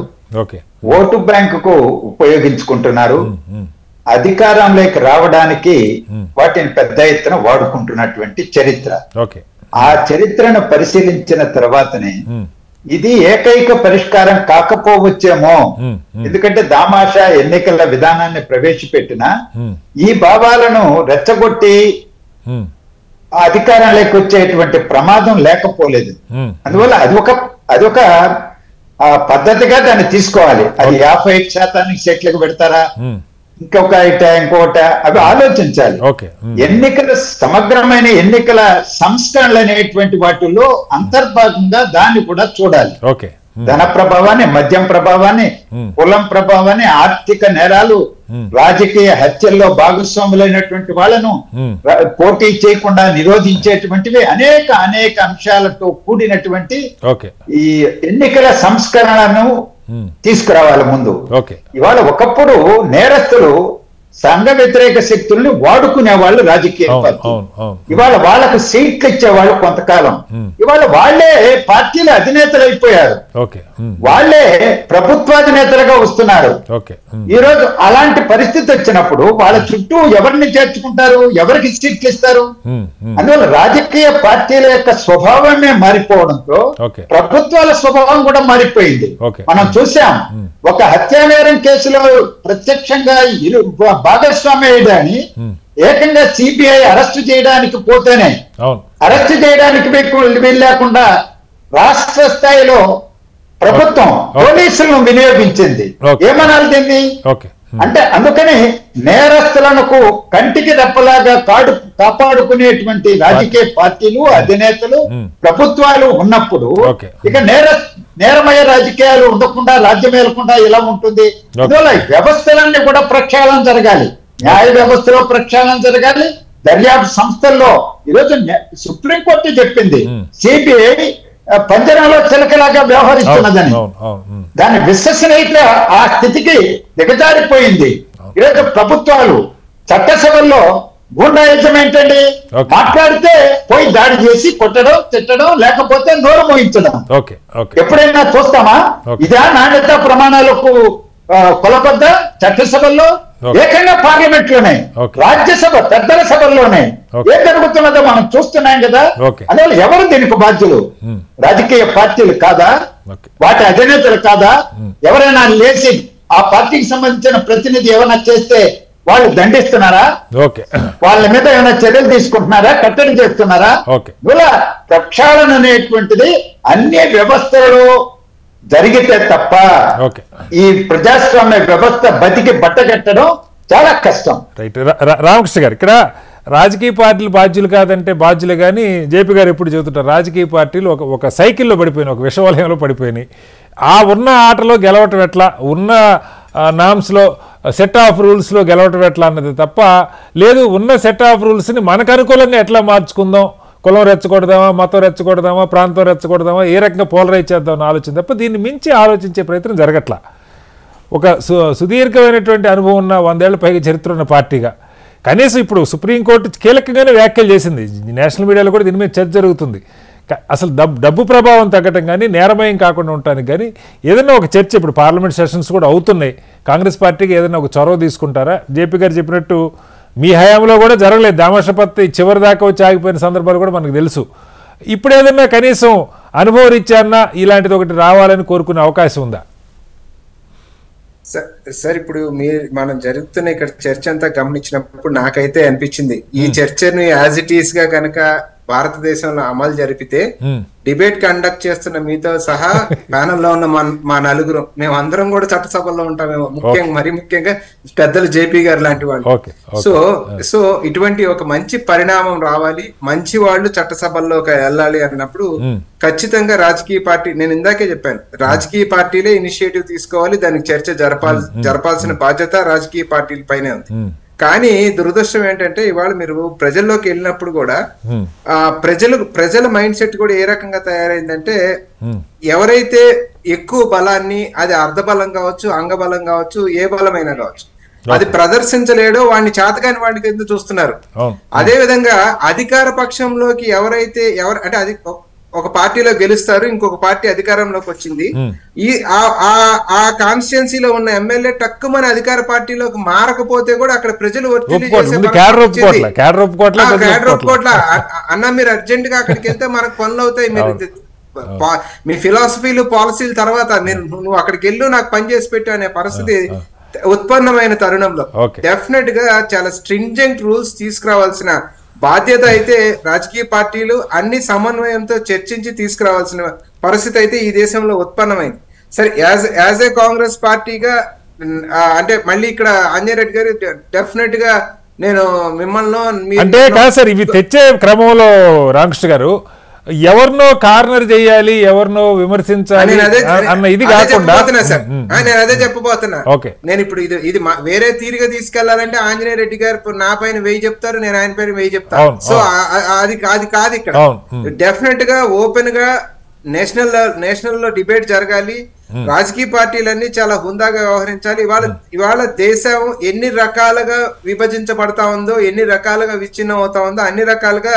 ఓటు బ్యాంకుకు ఉపయోగించుకుంటున్నారు, అధికారంలోకి రావడానికి వాటిని పెద్ద ఎత్తున వాడుకుంటున్నటువంటి చరిత్ర. ఆ చరిత్రను పరిశీలించిన తర్వాతనే ఇది ఏకైక పరిష్కారం కాకపోవచ్చేమో. ఎందుకంటే దామాషా ఎన్నికల విధానాన్ని ప్రవేశపెట్టిన ఈ భావాలను రెచ్చగొట్టి అధికారంలోకి వచ్చేటువంటి ప్రమాదం లేకపోలేదు. అందువల్ల అది ఒక పద్ధతిగా దాన్ని తీసుకోవాలి. అది 55% సెట్లకు పెడతారా, ఇంకొకట అవి ఆలోచించాలి. ఎన్నికల సమగ్రమైన ఎన్నికల సంస్కరణలు అనేటువంటి వాటిల్లో అంతర్భాగంగా దాన్ని కూడా చూడాలి. ధన ప్రభావాన్ని, మద్యం ప్రభావాన్ని, కులం ప్రభావాన్ని, ఆర్థిక నేరాలు, రాజకీయ హత్యల్లో భాగస్వాములైనటువంటి వాళ్ళను పోటీ చేయకుండా నిరోధించేటువంటివి అనేక అనేక అంశాలతో కూడినటువంటి ఈ ఎన్నికల సంస్కరణను తీసుకురావాలి ముందు. ఇవాళ ఒకప్పుడు నేరస్తులు సంఘ వ్యతిరేక శక్తుల్ని వాడుకునే వాళ్ళు రాజకీయ పార్టీ, ఇవాళ వాళ్ళకు సీట్లు ఇచ్చేవాళ్ళు కొంతకాలం, ఇవాళ వాళ్లే పార్టీల అధినేతలు అయిపోయారు, వాళ్లే ప్రభుత్వాధినేతలుగా వస్తున్నారు. ఈ రోజు అలాంటి పరిస్థితి వచ్చినప్పుడు వాళ్ళ చుట్టూ ఎవరిని చేర్చుకుంటారు, ఎవరికి సీట్లు ఇస్తారు? అందువల్ల రాజకీయ పార్టీల యొక్క స్వభావమే మారిపోవడంతో ప్రభుత్వాల స్వభావం కూడా మారిపోయింది. మనం చూసాం, ఒక హత్యానేరం కేసులో ప్రత్యక్షంగా భాగస్వామ్యని ఏకంగా సిబిఐ అరెస్ట్ చేయడానికి పోతేనే, అరెస్ట్ చేయడానికి వెళ్ళకుండా రాష్ట్ర స్థాయిలో ప్రభుత్వం పోలీసులను వినియోగించింది. ఏమనాలి దీన్ని అంటే? అందుకని నేరస్తులకు కంటికి రెప్పలాగా కాపాడుకునేటువంటి రాజకీయ పార్టీలు, అధినేతలు, ప్రభుత్వాలు ఉన్నప్పుడు ఇక నేరమయ రాజకీయాలు ఉండకుండా, రాజ్యం ఏలకుండా ఎలా ఉంటుంది? అందువల్ల వ్యవస్థలన్నీ కూడా ప్రక్షాళన జరగాలి, న్యాయ వ్యవస్థలో ప్రక్షాళన జరగాలి, దర్యాప్తు సంస్థల్లో. ఈరోజు సుప్రీంకోర్టు చెప్పింది సిబిఐ పంజరంలో చిలకలాగా వ్యవహరిస్తున్నదని. దాని విశ్వసనీయత ఆ స్థితికి దిగజారిపోయింది. ఈరోజు ప్రభుత్వాలు చట్టసభల్లో గూండాయిజం ఏంటండి? మాట్లాడితే పోయి దాడి చేసి కొట్టడం, తిట్టడం, లేకపోతే నోరు మోయించడం. ఎప్పుడైనా చూస్తామా? ఇదా నాణ్యత ప్రమాణాలకు కొలబద్ద? చట్టసభల్లో, ఏకంగా పార్లమెంట్ లోనే, రాజ్యసభ పెద్దల సభల్లోనే ఏం జరుగుతున్నదో మనం చూస్తున్నాం కదా. అందువల్ల ఎవరు దీనికి బాధ్యులు? రాజకీయ పార్టీలు కాదా? వాటి అధినేతలు కాదా? ఎవరైనా లేచి ఆ పార్టీకి సంబంధించిన ప్రతినిధి ఏమైనా చేస్తే వాళ్ళు దండిస్తున్నారా? వాళ్ళ మీద ఏమైనా చర్యలు తీసుకుంటున్నారా? కట్టడి చేస్తున్నారా? ఇలా ప్రక్షాళన అనేటువంటిది అన్ని వ్యవస్థలలో జరిగితే తప్ప ఈ ప్రజాస్వామ్య వ్యవస్థ బతికి బట్టగట్టడం చాలా కష్టం. రైట్. రామకృష్ణ గారు, ఇక్కడ రాజకీయ పార్టీలు బాధ్యులు కాదంటే బాధ్యులే, కానీ జేపీ గారు ఎప్పుడు చెబుతుంటారు రాజకీయ పార్టీలు ఒక సైకిల్లో పడిపోయినాయి, ఒక విషవలయంలో పడిపోయినాయి. ఆ ఉన్న ఆటలో గెలవటం ఎట్లా, ఉన్న నామ్స్లో సెట్ ఆఫ్ రూల్స్లో గెలవటం ఎట్లా అన్నది తప్ప, లేదు ఉన్న సెట్ ఆఫ్ రూల్స్ని మనకు అనుకూలంగా ఎట్లా మార్చుకుందాం, కులం రెచ్చగొడదామా, మతం రెచ్చగొడదామా, ప్రాంతం రెచ్చగొడదామా, ఏ రకంగా పోలరైజ్ చేద్దామని ఆలోచన తప్ప దీన్ని మించి ఆలోచించే ప్రయత్నం జరగట్లా. ఒక సుదీర్ఘమైనటువంటి అనుభవం ఉన్న 100 ఏళ్ల పైగా చరిత్ర ఉన్న పార్టీగా కనీసం ఇప్పుడు సుప్రీంకోర్టు కీలకంగానే వ్యాఖ్యలు చేసింది, నేషనల్ మీడియాలో కూడా దీని మీద చర్చ జరుగుతుంది. అసలు డబ్బు ప్రభావం తగ్గటం కానీ, నేరమయం కాకుండా ఉండటానికి కానీ ఏదైనా ఒక చర్చ, ఇప్పుడు పార్లమెంట్ సెషన్స్ కూడా అవుతున్నాయి, కాంగ్రెస్ పార్టీకి ఏదైనా ఒక చొరవ తీసుకుంటారా? జేపీ గారు చెప్పినట్టు మీ హయాంలో కూడా జరగలేదు, దామాషపత్తి చివరి దాకా వచ్చి ఆగిపోయిన సందర్భాలు కూడా మనకు తెలుసు. ఇప్పుడు ఏదైనా కనీసం అనుభవం ఇచ్చారన్నా ఇలాంటిది ఒకటి రావాలని కోరుకునే అవకాశం ఉందా? సార్, ఇప్పుడు మనం జరుగుతున్న ఇక్కడ చర్చ అంతా గమనించినప్పుడు నాకైతే అనిపించింది, ఈ చర్చను యాజ్ ఇట్ ఈస్ గా కనుక భారతదేశంలో అమలు జరిపితే డిబేట్ కండక్ట్ చేస్తున్న మీతో సహా ప్యానల్ లో ఉన్న మా నలుగురు మేమందరం కూడా చట్టసభల్లో ఉంటామేమో, మరీ ముఖ్యంగా పెద్దలు జేపీ గారు లాంటి వాళ్ళు. సో ఇటువంటి ఒక మంచి పరిణామం రావాలి, మంచి వాళ్ళు చట్టసభల్లోకి వెళ్ళాలి అన్నప్పుడు ఖచ్చితంగా రాజకీయ పార్టీ, నేను ఇందాకే చెప్పాను, రాజకీయ పార్టీలే ఇనిషియేటివ్ తీసుకోవాలి, దానికి చర్చ జరపాల్సిన బాధ్యత రాజకీయ పార్టీల పైనే ఉంది. కానీ దురదృష్టం ఏంటంటే ఇవాళ మీరు ప్రజల్లోకి వెళ్ళినప్పుడు కూడా ప్రజల మైండ్ సెట్ కూడా ఏ రకంగా తయారైందంటే, ఎవరైతే ఎక్కువ బలాన్ని, అది అర్ధబలం కావచ్చు, అంగబలం కావచ్చు, ఏ బలమైనా కావచ్చు, అది ప్రదర్శించలేడో వాడిని చేతకాని వాడికి ఎందుకు చూస్తున్నారు. అదే విధంగా అధికార పక్షంలోకి ఎవరైతే అంటే అది ఒక పార్టీలో గెలుస్తారు, ఇంకొక పార్టీ అధికారంలోకి వచ్చింది, ఈ ఆ కాన్స్టిట్యున్సీలో ఉన్న ఎమ్మెల్యే టక్కుమని అధికార పార్టీలోకి మారకపోతే కూడా అక్కడ ప్రజలు ఒత్తిడి అన్న మీరు అర్జెంట్ గా అక్కడికి వెళ్తే మనకు పనులు అవుతాయి, మీరు మీ ఫిలాసఫీలు పాలసీలు తర్వాత నువ్వు అక్కడికి వెళ్ళు నాకు పని చేసి పెట్టు అనే పరిస్థితి ఉత్పన్నమైన తరుణంలో డెఫినెట్ గా చాలా స్ట్రింజెంట్ రూల్స్ తీసుకురావాల్సిన బాధ్యత అయితే రాజకీయ పార్టీలు అన్ని సమన్వయంతో చర్చించి తీసుకురావాల్సిన పరిస్థితి అయితే ఈ దేశంలో ఉత్పన్నమైంది. సరే, యాజ్ ఏ కాంగ్రెస్ పార్టీగా అంటే మళ్ళీ ఇక్కడ అంజయ్ రెడ్డి గారు డెఫినెట్ గా నేను మిమ్మల్ని అంటే కాదు సార్, ఇవి తెచ్చే క్రమంలో రామకృష్ణ గారు ఎవరినో కార్నర్ చేయాలి, ఎవరినో విమర్శించాలి అన్న ఇది కాకుండా నేను అదే చెప్పబోతున్నా. ఓకే, నేను ఇప్పుడు ఇది వేరే తీరుగా తీసుకెళ్లాలంటే ఆంజనేయ రెడ్డి గారు నా పైన 1000 చెప్తారు, నేను ఆయన పైన 1000 చెప్తాను. సో అది కాదు ఇక్కడ. డెఫినెట్ గా ఓపెన్ గా నేషనల్ లో డిబేట్ జరగాలి. రాజకీయ పార్టీలన్నీ చాలా హుందాగా వ్యవహరించాలి. ఇవాళ దేశం ఎన్ని రకాలుగా విభజించబడతా ఉందో, ఎన్ని రకాలుగా విచ్ఛిన్నం అవుతా ఉందో, అన్ని రకాలుగా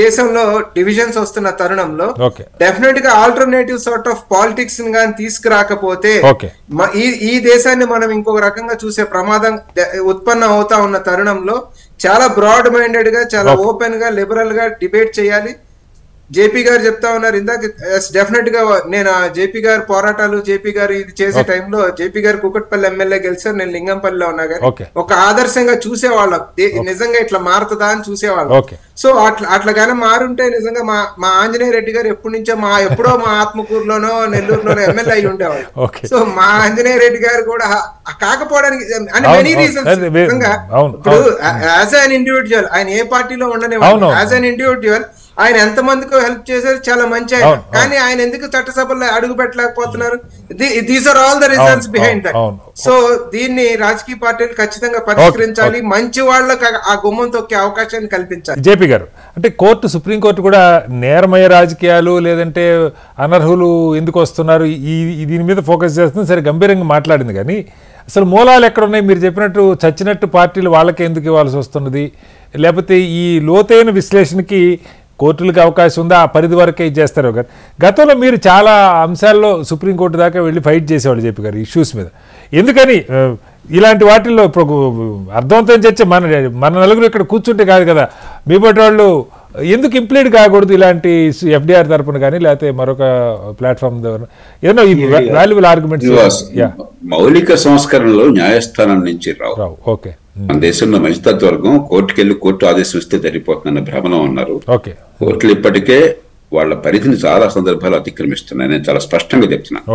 దేశంలో డివిజన్స్ వస్తున్న తరుణంలో డెఫినెట్ గా ఆల్టర్నేటివ్ సార్ట్ ఆఫ్ పాలిటిక్స్ గాని తీసుకురాకపోతే ఈ దేశాన్ని మనం ఇంకొక రకంగా చూసే ప్రమాదం ఉత్పన్నం అవుతా ఉన్న తరుణంలో చాలా బ్రాడ్ మైండెడ్ గా, చాలా ఓపెన్ గా, లిబరల్ గా డిబేట్ చేయాలి. జేపీ గారు చెప్తా ఉన్నారు ఇందాక, డెఫినెట్ గా నేను జేపీ గారు పోరాటాలు, జేపీ గారు ఇది చేసే టైంలో జేపీ గారు కుకట్పల్లి ఎమ్మెల్యే గెలిచారు, నేను లింగంపల్లిలో ఉన్నా కానీ ఒక ఆదర్శంగా చూసేవాళ్ళం. నిజంగా ఇట్లా మారుతుందా అని చూసేవాళ్ళం. సో అట్లా కానీ మారుంటే నిజంగా మా ఆంజనేయ రెడ్డి గారు ఎప్పుడో మా ఆత్మకూరులోనో నెల్లూరులోనో ఎమ్మెల్యే అయి ఉండేవాళ్ళు. సో మా ఆంజనేయ రెడ్డి గారు కూడా కాకపోవడానికి మెనీ రీజన్స్. నిజంగా ఇప్పుడు యాజ్ అన్ ఇండివిజువల్ ఆయన ఏ పార్టీలో ఉండనివ్వండి, యాజ్ అన్ ఇండివిజువల్ ఆయన ఎంత మందికో హెల్ప్ చేశారు, చాలా మంచి ఆయన. కానీ ఆయన ఎందుకు చట్టసభలో అడుగు పెట్టలేకపోతున్నారు? These are all the reasons behind that. So దీన్ని రాజకీయ పార్టీలు ఖచ్చితంగా పరిష్కరించాలి, మంచి వాళ్ళకి ఆ గుమ్మం తొక్కే అవకాశాన్ని కల్పించాలి. జేపీ గారు, అంటే సుప్రీంకోర్టు కూడా నేరమయ రాజకీయాలు లేదంటే అనర్హులు ఎందుకు వస్తున్నారు దీని మీద ఫోకస్ చేస్తుంది, సరే గంభీరంగా మాట్లాడింది. కానీ అసలు మూలాలు ఎక్కడున్నాయి? మీరు చెప్పినట్టు చచ్చినట్టు పార్టీలు వాళ్ళకే ఎందుకు ఇవ్వాల్సి వస్తున్నది? లేకపోతే ఈ లోతైన విశ్లేషణకి కోర్టులకు అవకాశం ఉందా? ఆ పరిధి వరకే చేస్తారు. గతంలో మీరు చాలా అంశాల్లో సుప్రీంకోర్టు దాకా వెళ్ళి ఫైట్ చేసేవాళ్ళు జేపీ గారు ఇష్యూస్ మీద. ఎందుకని ఇలాంటి వాటిల్లో ఇప్పుడు అర్థవంతం చర్చ మన నలుగురు ఇక్కడ కూర్చుంటే కాదు కదా, మీ బట్టి వాళ్ళు ఎందుకు ఇంప్లీడ్ కాకూడదు ఇలాంటి ఎఫ్డిఆర్ తరపున కానీ లేకపోతే మరొక ప్లాట్ఫామ్ ద్వారా ఏదైనా వాల్యుబుల్ ఆర్గ్యుమెంట్స్? మౌలిక సంస్కరణలు న్యాయస్థానం నుంచి రావు. ఓకే, మన దేశంలో మధ్యతత్వర్గం కోర్టుకెళ్ళి కోర్టు ఆదేశం ఇస్తే సరిపోతుందన్న భ్రమలో ఉన్నారు. కోర్టులు ఇప్పటికే వాళ్ళ పరిధిని చాలా సందర్భాలు అతిక్రమిస్తున్నాయి. నేను చాలా స్పష్టంగా చెప్తున్నాను.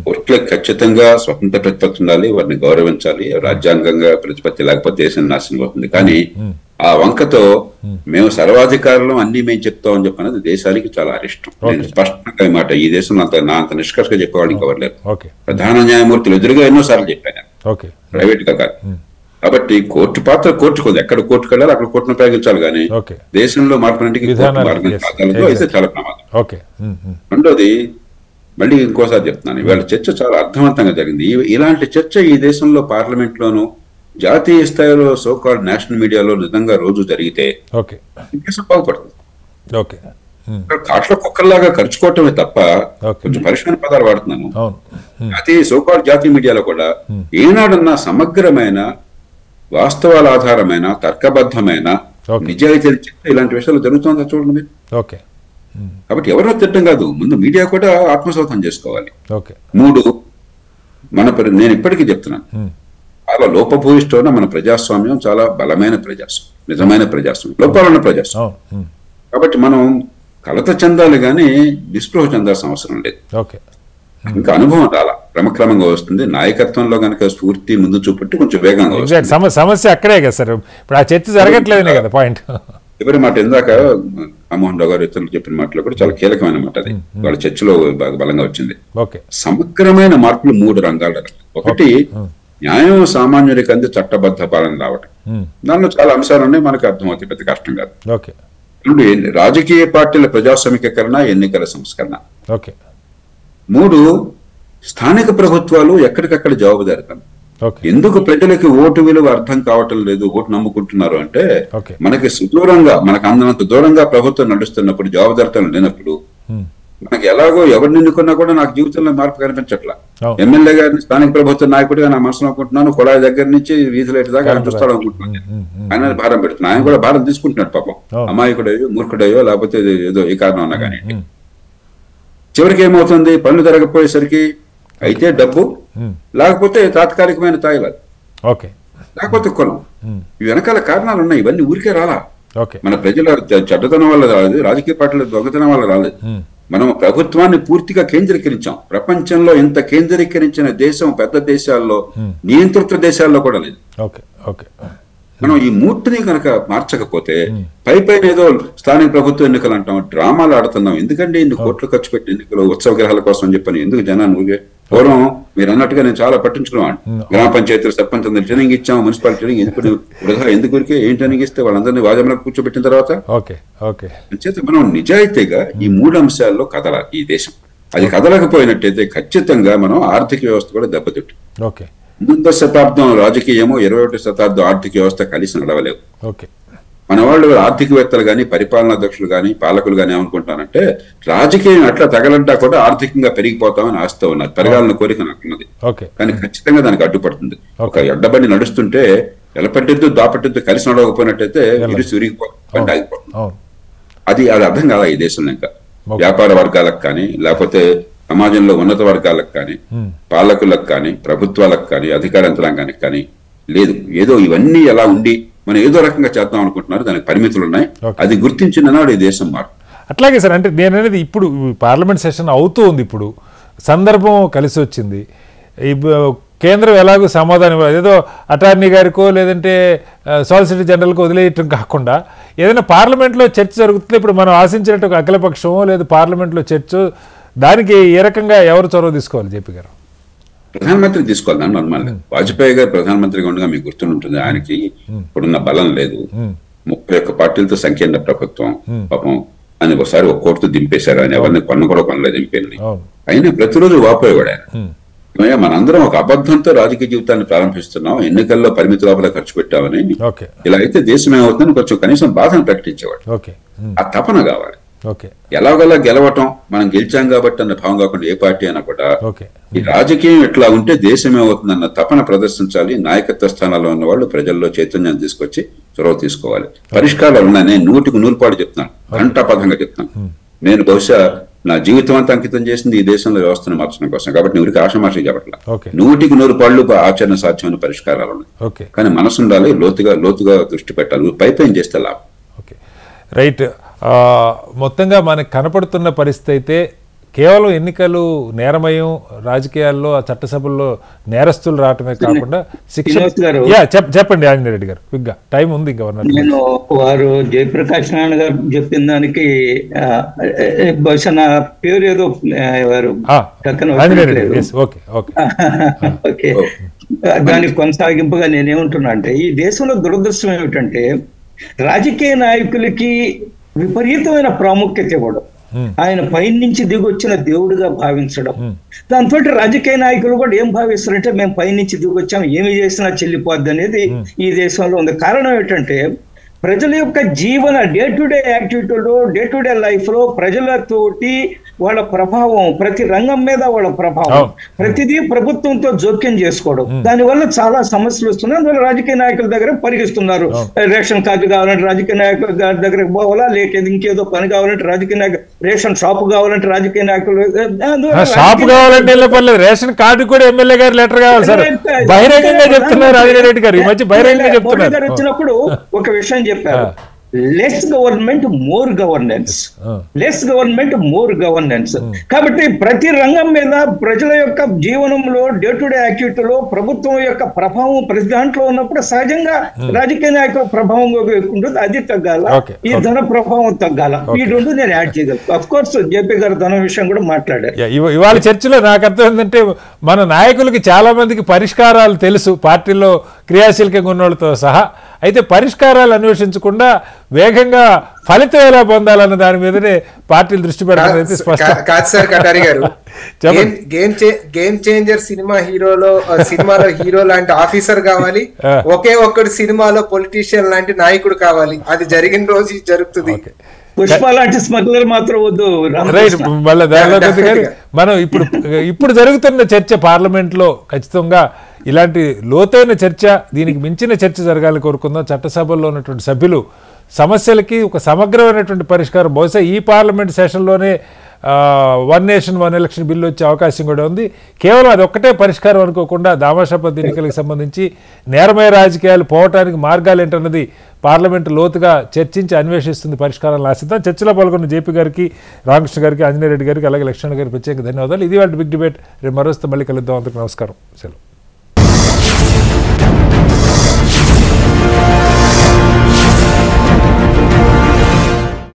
కోర్టులకు ఖచ్చితంగా స్వతంత్ర ప్రతిపత్తి ఉండాలి, వారిని గౌరవించాలి. రాజ్యాంగంగా ప్రతిపత్తి లేకపోతే దేశం నాశనం అవుతుంది. కానీ ఆ వంకతో మేము సర్వాధికారులు అన్ని మేము చెప్తామని చెప్పన్నది దేశానికి చాలా అరిష్టం. నేను స్పష్టంగా మాట ఈ దేశంలో అంత నిష్కర్షగా చెప్పేవాళ్ళు ఇంకెవరు లేరు. ప్రధాన న్యాయమూర్తులు ఎదురుగా ఎన్నోసార్లు చెప్పాను, ప్రైవేట్ గా కాదు. కాబట్టి కోర్టు పాత్ర కోర్టుకు ఎక్కడ కోర్టుకు వెళ్ళాలి అక్కడ కోర్టును ఉపయోగించాలి. కానీ దేశంలో మార్పునంటికి అయితే చాలా ప్రమాదం. రెండోది మళ్ళీ ఇంకోసారి చెప్తున్నాను, ఇవాళ చర్చ చాలా అర్థవంతంగా జరిగింది. ఇలాంటి చర్చ ఈ దేశంలో పార్లమెంట్ లోను జాతీయ స్థాయిలో సోకాల్డ్ నేషనల్ మీడియాలో నిజంగా రోజు జరిగితే దేశం బాగుపడుతుంది. కాట్ల కుక్కల్లాగా ఖర్చుకోవటమే తప్ప కొంచెం పరిష్కార పదాలు వాడుతున్నాను. సోకాల్డ్ జాతీయ మీడియాలో కూడా ఏనాడన్నా సమగ్రమైన వాస్తవాల ఆధారమైన తర్కబద్ధమైన నిజాయితీలు చెప్తే ఇలాంటి విషయాలు జరుగుతుందా చూడండి మీరు. కాబట్టి ఎవరో తిట్టం కాదు, ముందు మీడియా కూడా ఆత్మశోధన చేసుకోవాలి. 3, నేను ఇప్పటికీ చెప్తున్నాను, చాలా లోపభూయిష్టమైన మన ప్రజాస్వామ్యం చాలా బలమైన ప్రజాస్వామ్యం, నిజమైన ప్రజాస్వామ్యం, లోపాలన్న ప్రజాస్వామ్యం. కాబట్టి మనం కలత చెందాలి కానీ నిస్పృహ చెందాల్సిన అవసరం లేదు. ఇంకా అనుభవం రాలా, క్రమక్రమంగా వస్తుంది. నాయకత్వంలో కనుక స్ఫూర్తి ముందు చూపెట్టి కొంచెం వేగంగా వస్తుంది. సమస్య అక్కడే కదా సార్, ఇప్పుడు ఆ చర్చ జరగట్లేదనే కదా పాయింట్. ఎవరి మాట ఇందాక రామ్మోహన్ రావు గారు ఇతరులు చెప్పిన మాటలో కూడా చాలా కీలకమైన మాట అది వాళ్ళ చర్చలో బాగా బలంగా వచ్చింది. సమగ్రమైన మార్పులు 3 రంగాలు. ఒకటి న్యాయం సామాన్యుడికి అంది చట్టబద్ధ పాలన రావటం, దానిలో చాలా అంశాలు ఉన్నాయి, మనకు అర్థమవుతాయి, పెద్ద కష్టం కాదు. 2 రాజకీయ పార్టీల ప్రజాస్వామికీకరణ, ఎన్నికల సంస్కరణ. 3 స్థానిక ప్రభుత్వాలు ఎక్కడికక్కడ జవాబుదారితనం. ఎందుకు ప్రజలకి ఓటు విలువ అర్థం కావటం లేదు, ఓటు నమ్ముకుంటున్నారు అంటే మనకి సుదూరంగా మనకు అందినంత దూరంగా ప్రభుత్వం నడుస్తున్నప్పుడు, జవాబుదారితనం లేనప్పుడు మనకి ఎలాగో ఎవరిని ఎన్నుకున్నా కూడా నాకు జీవితంలో మార్పు కనిపించట్లా. ఎమ్మెల్యే గారిని స్థానిక ప్రభుత్వ నాయకుడిగా నా మనసులో అనుకుంటున్నాను, కుళాయి దగ్గర నుంచి వీధులేటి దాకా ఆయన చూస్తాడు అనుకుంటున్నాను. ఆయన భారం పెడుతున్నాను, ఆయన కూడా భారం తీసుకుంటున్నాడు పాపం, అమాయకుడయ్యో మూర్ఖుడయ్యో లేకపోతే ఏదో ఈ కారణం అన్నా కానీ. చివరికి ఏమవుతుంది, పనులు జరగకపోయేసరికి అయితే డబ్బు, లేకపోతే తాత్కాలికమైన తాయిలాలు, లేకపోతే కొనం. ఇవి వెనకాల కారణాలు ఉన్నాయి, ఇవన్నీ ఊరికే రాలా. మన ప్రజల చెడ్డతనం వల్ల రాలేదు, రాజకీయ పార్టీల దొంగతనం వల్ల రాలేదు. మనం ప్రభుత్వాన్ని పూర్తిగా కేంద్రీకరించాం. ప్రపంచంలో ఇంత కేంద్రీకరించిన దేశం పెద్ద దేశాల్లో, నియంత్రిత దేశాల్లో కూడా లేదు. మనం ఈ మూర్తిని కనుక మార్చకపోతే పైన ఏదో స్థానిక ప్రభుత్వ ఎన్నికలు అంటాం, డ్రామాలు ఆడుతున్నాం. ఎందుకంటే ఇన్ని కోట్లు ఖర్చు పెట్టి ఎన్నికలు ఉత్సవ గ్రహాల కోసం అని చెప్పని ఎందుకు జనాన్ని ఊగే? పూర్వం మీరు అన్నట్టుగా నేను చాలా పట్టించుకున్నాను. గ్రామ పంచాయతీలు సర్పంచ్ అందరినీ ట్రైనింగ్ ఇచ్చాం, మున్సిపాలిటీ ట్రైనింగ్ ఎందుకు వృధా ఎందుకు ఊరికే ఏం ట్రైనింగ్ ఇస్తే వాళ్ళందరినీ వాజంలోకి కూర్చోబెట్టిన తర్వాత చేత మనం నిజాయితీగా ఈ 3 అంశాల్లో కదలాలి ఈ దేశం. అది కదలకపోయినట్టయితే ఖచ్చితంగా మనం ఆర్థిక వ్యవస్థ కూడా దెబ్బతిట్టు. ముందు శతాబ్దం రాజకీయము, 21వ శతాబ్దం ఆర్థిక వ్యవస్థ కలిసి నడవలేవు. మన వాళ్ళు ఆర్థికవేత్తలు కానీ, పరిపాలనా దక్షులు కానీ, పాలకులు కానీ ఏమనుకుంటానంటే రాజకీయం అట్లా తగలంటా కూడా ఆర్థికంగా పెరిగిపోతామని ఆస్తి ఉన్నారు, పెరగాలని కోరిక నాకున్నది. కానీ ఖచ్చితంగా దానికి అడ్డుపడుతుంది. ఒక ఎడ్డబండి నడుస్తుంటే ఎలపట్టెద్దు దాపట్టెద్దు కలిసి నడవకపోయినట్టయితే ఇరుసు విరిగిపోతుంది, ఆగిపోతుంది. అది అర్థం కాదా ఈ దేశంలో. ఇంకా వ్యాపార వర్గాలకు కానీ, లేకపోతే సమాజంలో ఉన్నత వర్గాలకు కానీ, పాలకులకు కానీ, ప్రభుత్వాలకు కానీ, అధికార యంత్రాంగానికి కానీ లేదు. ఏదో ఇవన్నీ ఎలా ఉండి మనం ఏదో రకంగా చేద్దాం అనుకుంటున్నారు, దానికి పరిమితులు ఉన్నాయి. అది గుర్తించిన నాడు ఈ దేశం మారు. అట్లాగే సార్, అంటే నేను అనేది ఇప్పుడు పార్లమెంట్ సెషన్ అవుతూ ఉంది, ఇప్పుడు సందర్భం కలిసి వచ్చింది. కేంద్రం ఎలాగో సమాధానం ఏదో అటార్నీ గారికో లేదంటే సాలిసిటర్ జనరల్కో వదిలేయటం కాకుండా ఏదైనా పార్లమెంట్లో చర్చ జరుగుతుంది. ఇప్పుడు మనం ఆశించినట్టు ఒక అఖిలపక్షమో లేదు పార్లమెంట్లో చర్చ, దానికి ఏ రకంగా ఎవరు చొరవ తీసుకోవాలి? జేపీ గారు ప్రధానమంత్రి తీసుకోవాలి. దాంట్లో అనుమానం లేదు. వాజ్పేయి గారు ప్రధానమంత్రిగా ఉండగా మీకు గుర్తుంటుంది, ఆయనకి ఇప్పుడున్న బలం లేదు. 31 పార్టీలతో సంకీర్ణ ప్రభుత్వం. పాపం ఆయన ఒకసారి ఒక కోర్టు దింపేశారు, ఆయన ఎవరిని కూడా కొనలేదు దింపేది. అయినా ప్రతిరోజు వాపోయేవాడు ఆయన. మనందరం ఒక అబద్ధంతో రాజకీయ జీవితాన్ని ప్రారంభిస్తున్నాం, ఎన్నికల్లో పరిమితి లోపల ఖర్చు పెట్టామని. ఇలా అయితే దేశం ఏమవుతుందని కొంచెం కనీసం బాధను ప్రకటించేవాడు. ఆ తపన కావాలి. ఎలాగోలా గెలవటం, మనం గెలిచాం కాబట్టి అన్న భావం కాకుండా ఏ పార్టీ అయినా కూడా ఈ రాజకీయం ఎట్లా ఉంటే దేశం ఏమవుతుందన్న తపన ప్రదర్శించాలి. నాయకత్వ స్థానాల్లో ఉన్న వాళ్ళు ప్రజల్లో చైతన్యం తీసుకొచ్చి చొరవ తీసుకోవాలి. పరిష్కారాలు ఉన్నాయి. నేను 100కి 100 చెప్తాను, ఘంటాపథంగా చెప్తాను. నేను బహుశా నా జీవితం అంతా అంకితం చేసింది ఈ దేశంలో వ్యవస్థను మార్చడం కోసం. కాబట్టి ఊరికి ఆషమాషి చెప్పట్లా, 100కి 100 ఆచరణ సాధ్యమైన పరిష్కారాలు ఉన్నాయి. కానీ మనసు ఉండాలి, లోతుగా దృష్టి పెట్టాలి. పైపైన చేస్తే లాభం. రైట్. మొత్తంగా మనకు కనపడుతున్న పరిస్థితి అయితే కేవలం ఎన్నికలు నేరమయం, రాజకీయాల్లో ఆ చట్టసభల్లో నేరస్తులు రావటమే కాకుండా శిక్ష. చెప్పండి ఆంజనేయ రెడ్డి గారు, క్విక్గా, టైం ఉంది. గవర్నర్ నేను వారు జయప్రకాష్ నారాయణ గారు చెప్పిన దానికి బహుశా నా పేరు ఏదో వారు ఓకే దానికి కొనసాగింపుగా నేనేమంటున్నా అంటే, ఈ దేశంలో దురదృష్టం ఏమిటంటే రాజకీయ నాయకులకి విపరీతమైన ప్రాముఖ్యత ఇవ్వడం, ఆయన పైనుంచి దిగొచ్చిన దేవుడిగా భావించడం. దాంతో రాజకీయ నాయకులు కూడా ఏం భావిస్తారంటే మేము పైనుంచి దిగొచ్చాము, ఏమి చేసినా చెల్లిపోద్ది అనేది ఈ దేశంలో ఉంది. కారణం ఏంటంటే ప్రజల యొక్క జీవన డే టు డే యాక్టివిటీలో, డే టు డే లైఫ్ లో ప్రజలతోటి వాళ్ళ ప్రభావం, ప్రతి రంగం మీద వాళ్ళ ప్రభావం, ప్రతిదీ ప్రభుత్వంతో జోక్యం చేసుకోవడం, దానివల్ల చాలా సమస్యలు వస్తున్నాయి. అందువల్ల రాజకీయ నాయకుల దగ్గర పరిగిస్తున్నారు. రేషన్ కార్డు కావాలంటే రాజకీయ నాయకుల దగ్గరకు పోవాలా, లేక ఇంకేదో పని కావాలంటే రాజకీయ నాయకులు, రేషన్ షాప్ కావాలంటే రాజకీయ నాయకులు, షాప్ కావాలంటే రేషన్ కార్డు కూడా ఎమ్మెల్యే గారు లెటర్ కావాలి సార్, బహిరంగంగా చెప్తున్నారు ఆంజనేయ రెడ్డి గారు. ఈ మధ్య బహిరంగంగా చెప్తున్నారు. వచ్చినప్పుడు ఒక విషయం చెప్పారు, less government more governance, less government more governance. కాబట్టి ప్రతి రంగం మీద ప్రజల యొక్క జీవనంలో, డే టు డే యాక్టివిటీలో ప్రభుత్వం యొక్క ప్రభావం ప్రతి దాంట్లో ఉన్నప్పుడు సహజంగా రాజకీయ నాయకుల ప్రభావం ఉంటుంది, అది తగ్గాల, ఈ ధన ప్రభావం తగ్గాల. ఈ రెండు నేను యాడ్ చేయగలను. అఫ్ కోర్స్ జేపీ గారు ధన విషయం కూడా మాట్లాడారు. ఇవాళ చర్చలో నాకు అర్థం ఏంటంటే మన నాయకులకి చాలా మందికి పరిష్కారాలు తెలుసు, పార్టీలో క్రియాశీలకంగా ఉన్నోళ్ళతో సహా. అయితే పరిష్కారాలు అన్వేషించకుండా వేగంగా ఫలితం ఎలా పొందాలన్న దాని మీదనే పార్టీలు దృష్టి పెడతారైతే స్పష్టం. కాదు సార్ కటారి గారు, గేమ్ చేంజర్ సినిమాలో హీరో లాంటి ఆఫీసర్ కావాలి, ఒకే ఒక్కడు సినిమాలో పొలిటీషియన్ లాంటి నాయకుడు కావాలి. అది జరిగిన రోజు జరుగుతుంది. పుష్ప లాంటి స్మగ్లర్ మాత్రం వద్దు. రైట్. మళ్ళీ దానిలో మనం ఇప్పుడు జరుగుతున్న చర్చ పార్లమెంట్ లో ఖచ్చితంగా ఇలాంటి లోతైన చర్చ, దీనికి మించిన చర్చ జరగాలని కోరుకుందాం. చట్టసభల్లో ఉన్నటువంటి సభ్యులు సమస్యలకి ఒక సమగ్రమైనటువంటి పరిష్కారం బహుశా ఈ పార్లమెంట్ సెషన్లోనే one nation one election bill వచ్చే అవకాశం కూడా ఉంది. కేవలం అది ఒక్కటే పరిష్కారం అనుకోకుండా దామాషాపతి ఎన్నికలకు సంబంధించి నేరమయ రాజకీయాలు పోవటానికి మార్గాలు ఏంటన్నది పార్లమెంటు లోతుగా చర్చించి అన్వేషిస్తుంది. పరిష్కారాలను ఆశిద్దాం. చర్చలో పాల్గొన్న జేపీ గారికి, రామకృష్ణ గారికి, ఆంజనేయ రెడ్డి గారికి, అలాగే లక్ష్మణ్ గారికి ప్రత్యేక ధన్యవాదాలు. ఇది వాళ్ళ బిగ్ డిబేట్. రేపు మరోస్తే మళ్ళీ కలుద్దాం. అందరికీ నమస్కారం. సెలవు.